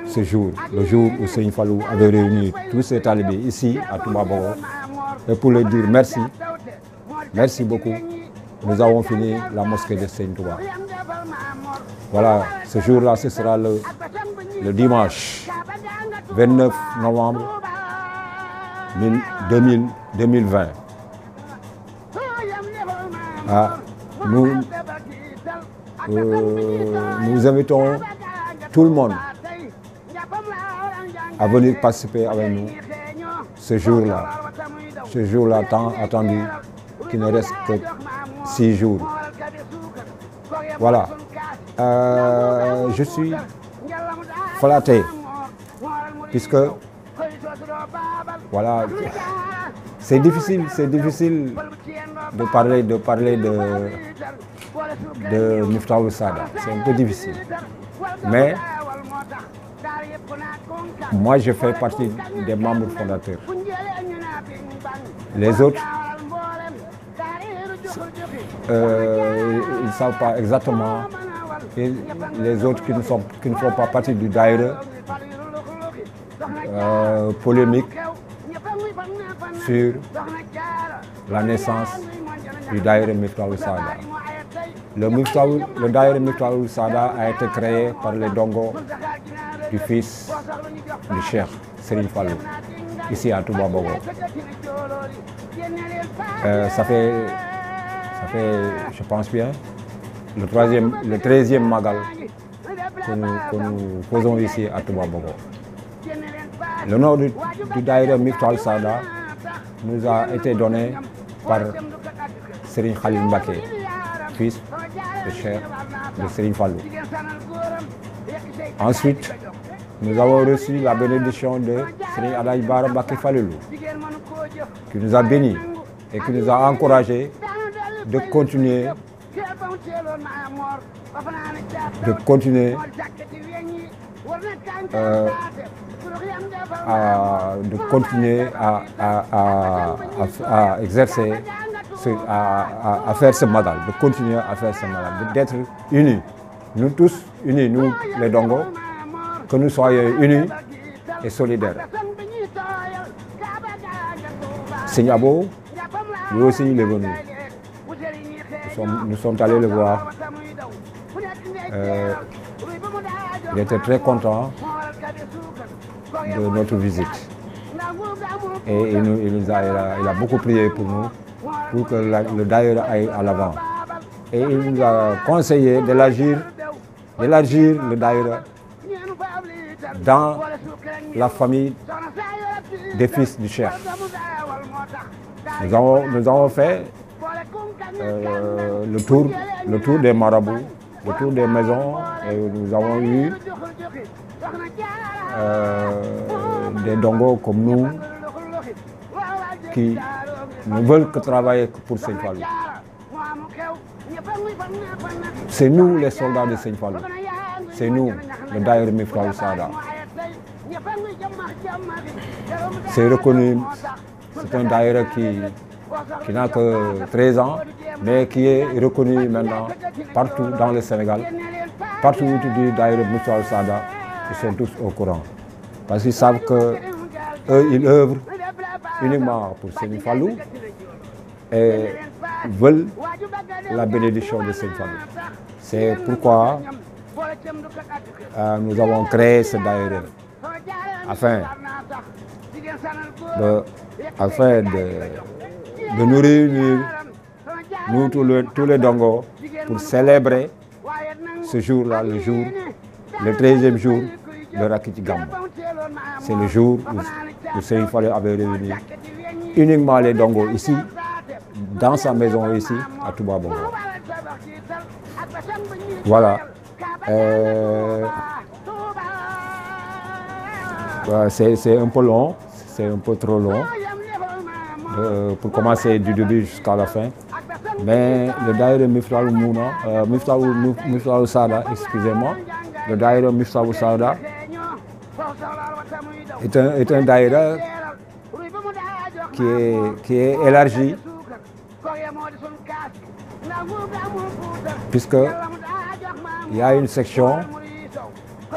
ce jour, le jour où Seigne Fallou avait réuni tous ses talibés ici à Touba Bogo, et pour leur dire merci, merci beaucoup. Nous avons fini la mosquée de Seigne Touba. Voilà, ce jour-là, ce sera le dimanche 29 novembre 2020. Nous invitons tout le monde à venir participer avec nous ce jour-là tant attendu, qui ne reste que 6 jours. Voilà. Je suis flatté, puisque voilà, c'est difficile de parler de Miftahoul Saada. C'est un peu difficile. Mais moi, je fais partie des membres fondateurs. Les autres, ils ne savent pas exactement. Et les autres qui ne font pas partie du Daïra, polémique sur la naissance du Daïra Miftahoul Saada. Le Daïra Miftahoul Saada a été créé par les Dongo du fils du Cheikh Serigne Fallou, ici à Touba Bogo. Ça fait, je pense bien, le 13e Magal que nous faisons ici à Touba Bogo. Le nom du Daïra Miftahoul Saada nous a été donné par Serigne Khalil Mbacké, fils de Cheikh de Serigne Fallou. Ensuite, nous avons reçu la bénédiction de Serigne Alhaji Bara Mbacké Falilou, qui nous a bénis et qui nous a encouragés de continuer à exercer, à faire ce Magal, de continuer à faire ce Magal, d'être unis, nous tous unis, nous les Dongo, que nous soyons unis et solidaires. Seigne Abo, lui aussi il est venu. Nous sommes allés le voir. Il était très content de notre visite. Et il a beaucoup prié pour nous, pour que le Daïra aille à l'avant. Et il nous a conseillé d'élargir le Daïra dans la famille des fils du Cheikh. Nous avons fait le tour des marabouts, le tour des maisons, et nous avons eu des Dongos comme nous qui ne veulent que travailler pour Seigne Fallou. C'est nous les soldats de Seigne Fallou. C'est nous, le Daïra Miftahoul Saada. C'est reconnu, c'est un Daïra qui n'a que 13 ans, mais qui est reconnu maintenant partout dans le Sénégal partout où tu dis Daïra Miftahul Sahada, ils sont tous au courant. Parce qu'ils savent qu'eux, ils œuvrent uniquement pour Serigne Fallou et veulent la bénédiction de Serigne Fallou. C'est pourquoi nous avons créé ce Daïra afin de nous réunir, nous tous les Dongos, pour célébrer ce jour-là, le 13e jour de Rakiti Gamou. C'est le jour où Serigne Fallou avait réuni uniquement les Dongos ici, dans sa maison ici, à Touba Bongo. Voilà. C'est un peu long, c'est un peu trop long pour commencer du début jusqu'à la fin. Mais le Daïra Miftahul Sahada, excusez-moi, le Daïra Miftahul Sahada est un Daïra qui est élargi, puisque il y a une section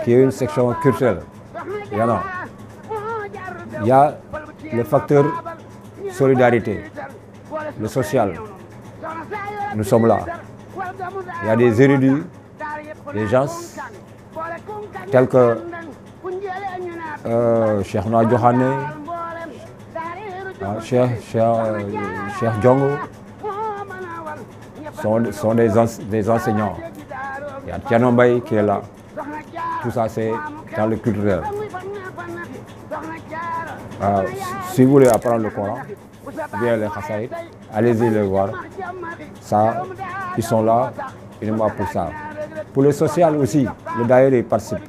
qui est une section culturelle. Il y a le facteur solidarité, le social. Nous sommes là. Il y a des érudits, des gens tels que Cheikh Noa Diokhane, Cheikh Diongo, sont des enseignants. Il y a Tiano Mbaye qui est là. Tout ça, c'est dans le culturel. Si vous voulez apprendre le Coran, bien les Khassaïd, allez-y les voir. Ça, ils sont là uniquement pour ça. Pour le social aussi, le Daïra participe.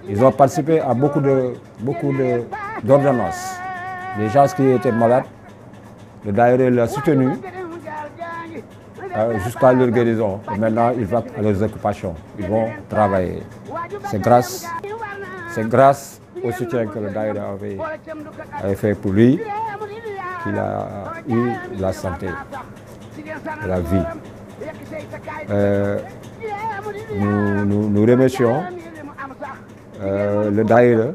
Ils ont participé à beaucoup d'ordonnances. Les gens qui étaient malades, le Daïra l'a soutenu jusqu'à leur guérison. Et maintenant, ils vont à leurs occupations. Ils vont travailler. C'est grâce au soutien que le Daïra avait fait pour lui qu'il a eu la santé, la vie. Nous remercions le Daïra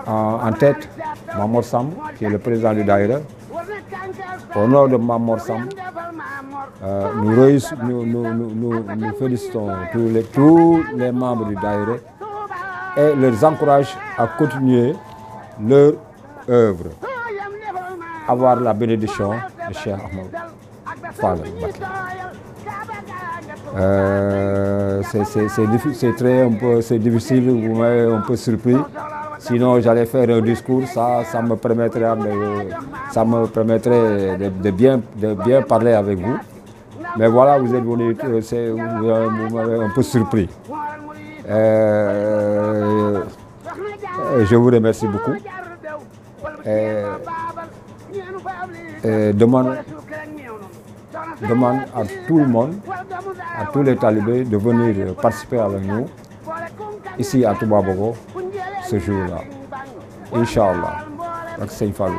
en tête, Mamor Sam, qui est le président du Daïra. Au nom de Mamor Sam, nous félicitons tous les membres du Daïra et les encourage à continuer leur œuvre, avoir la bénédiction de Cheikh Ahmed Fall. C'est difficile, vous m'avez un peu surpris. Sinon, j'allais faire un discours, ça me permettrait de bien parler avec vous. Mais voilà, vous êtes venu, vous m'avez un peu surpris. Je vous remercie beaucoup. Demande à tout le monde, à tous les talibés de venir participer avec nous ici à Touba Bongo ce jour-là. Inch'Allah, ak Serigne Fallou.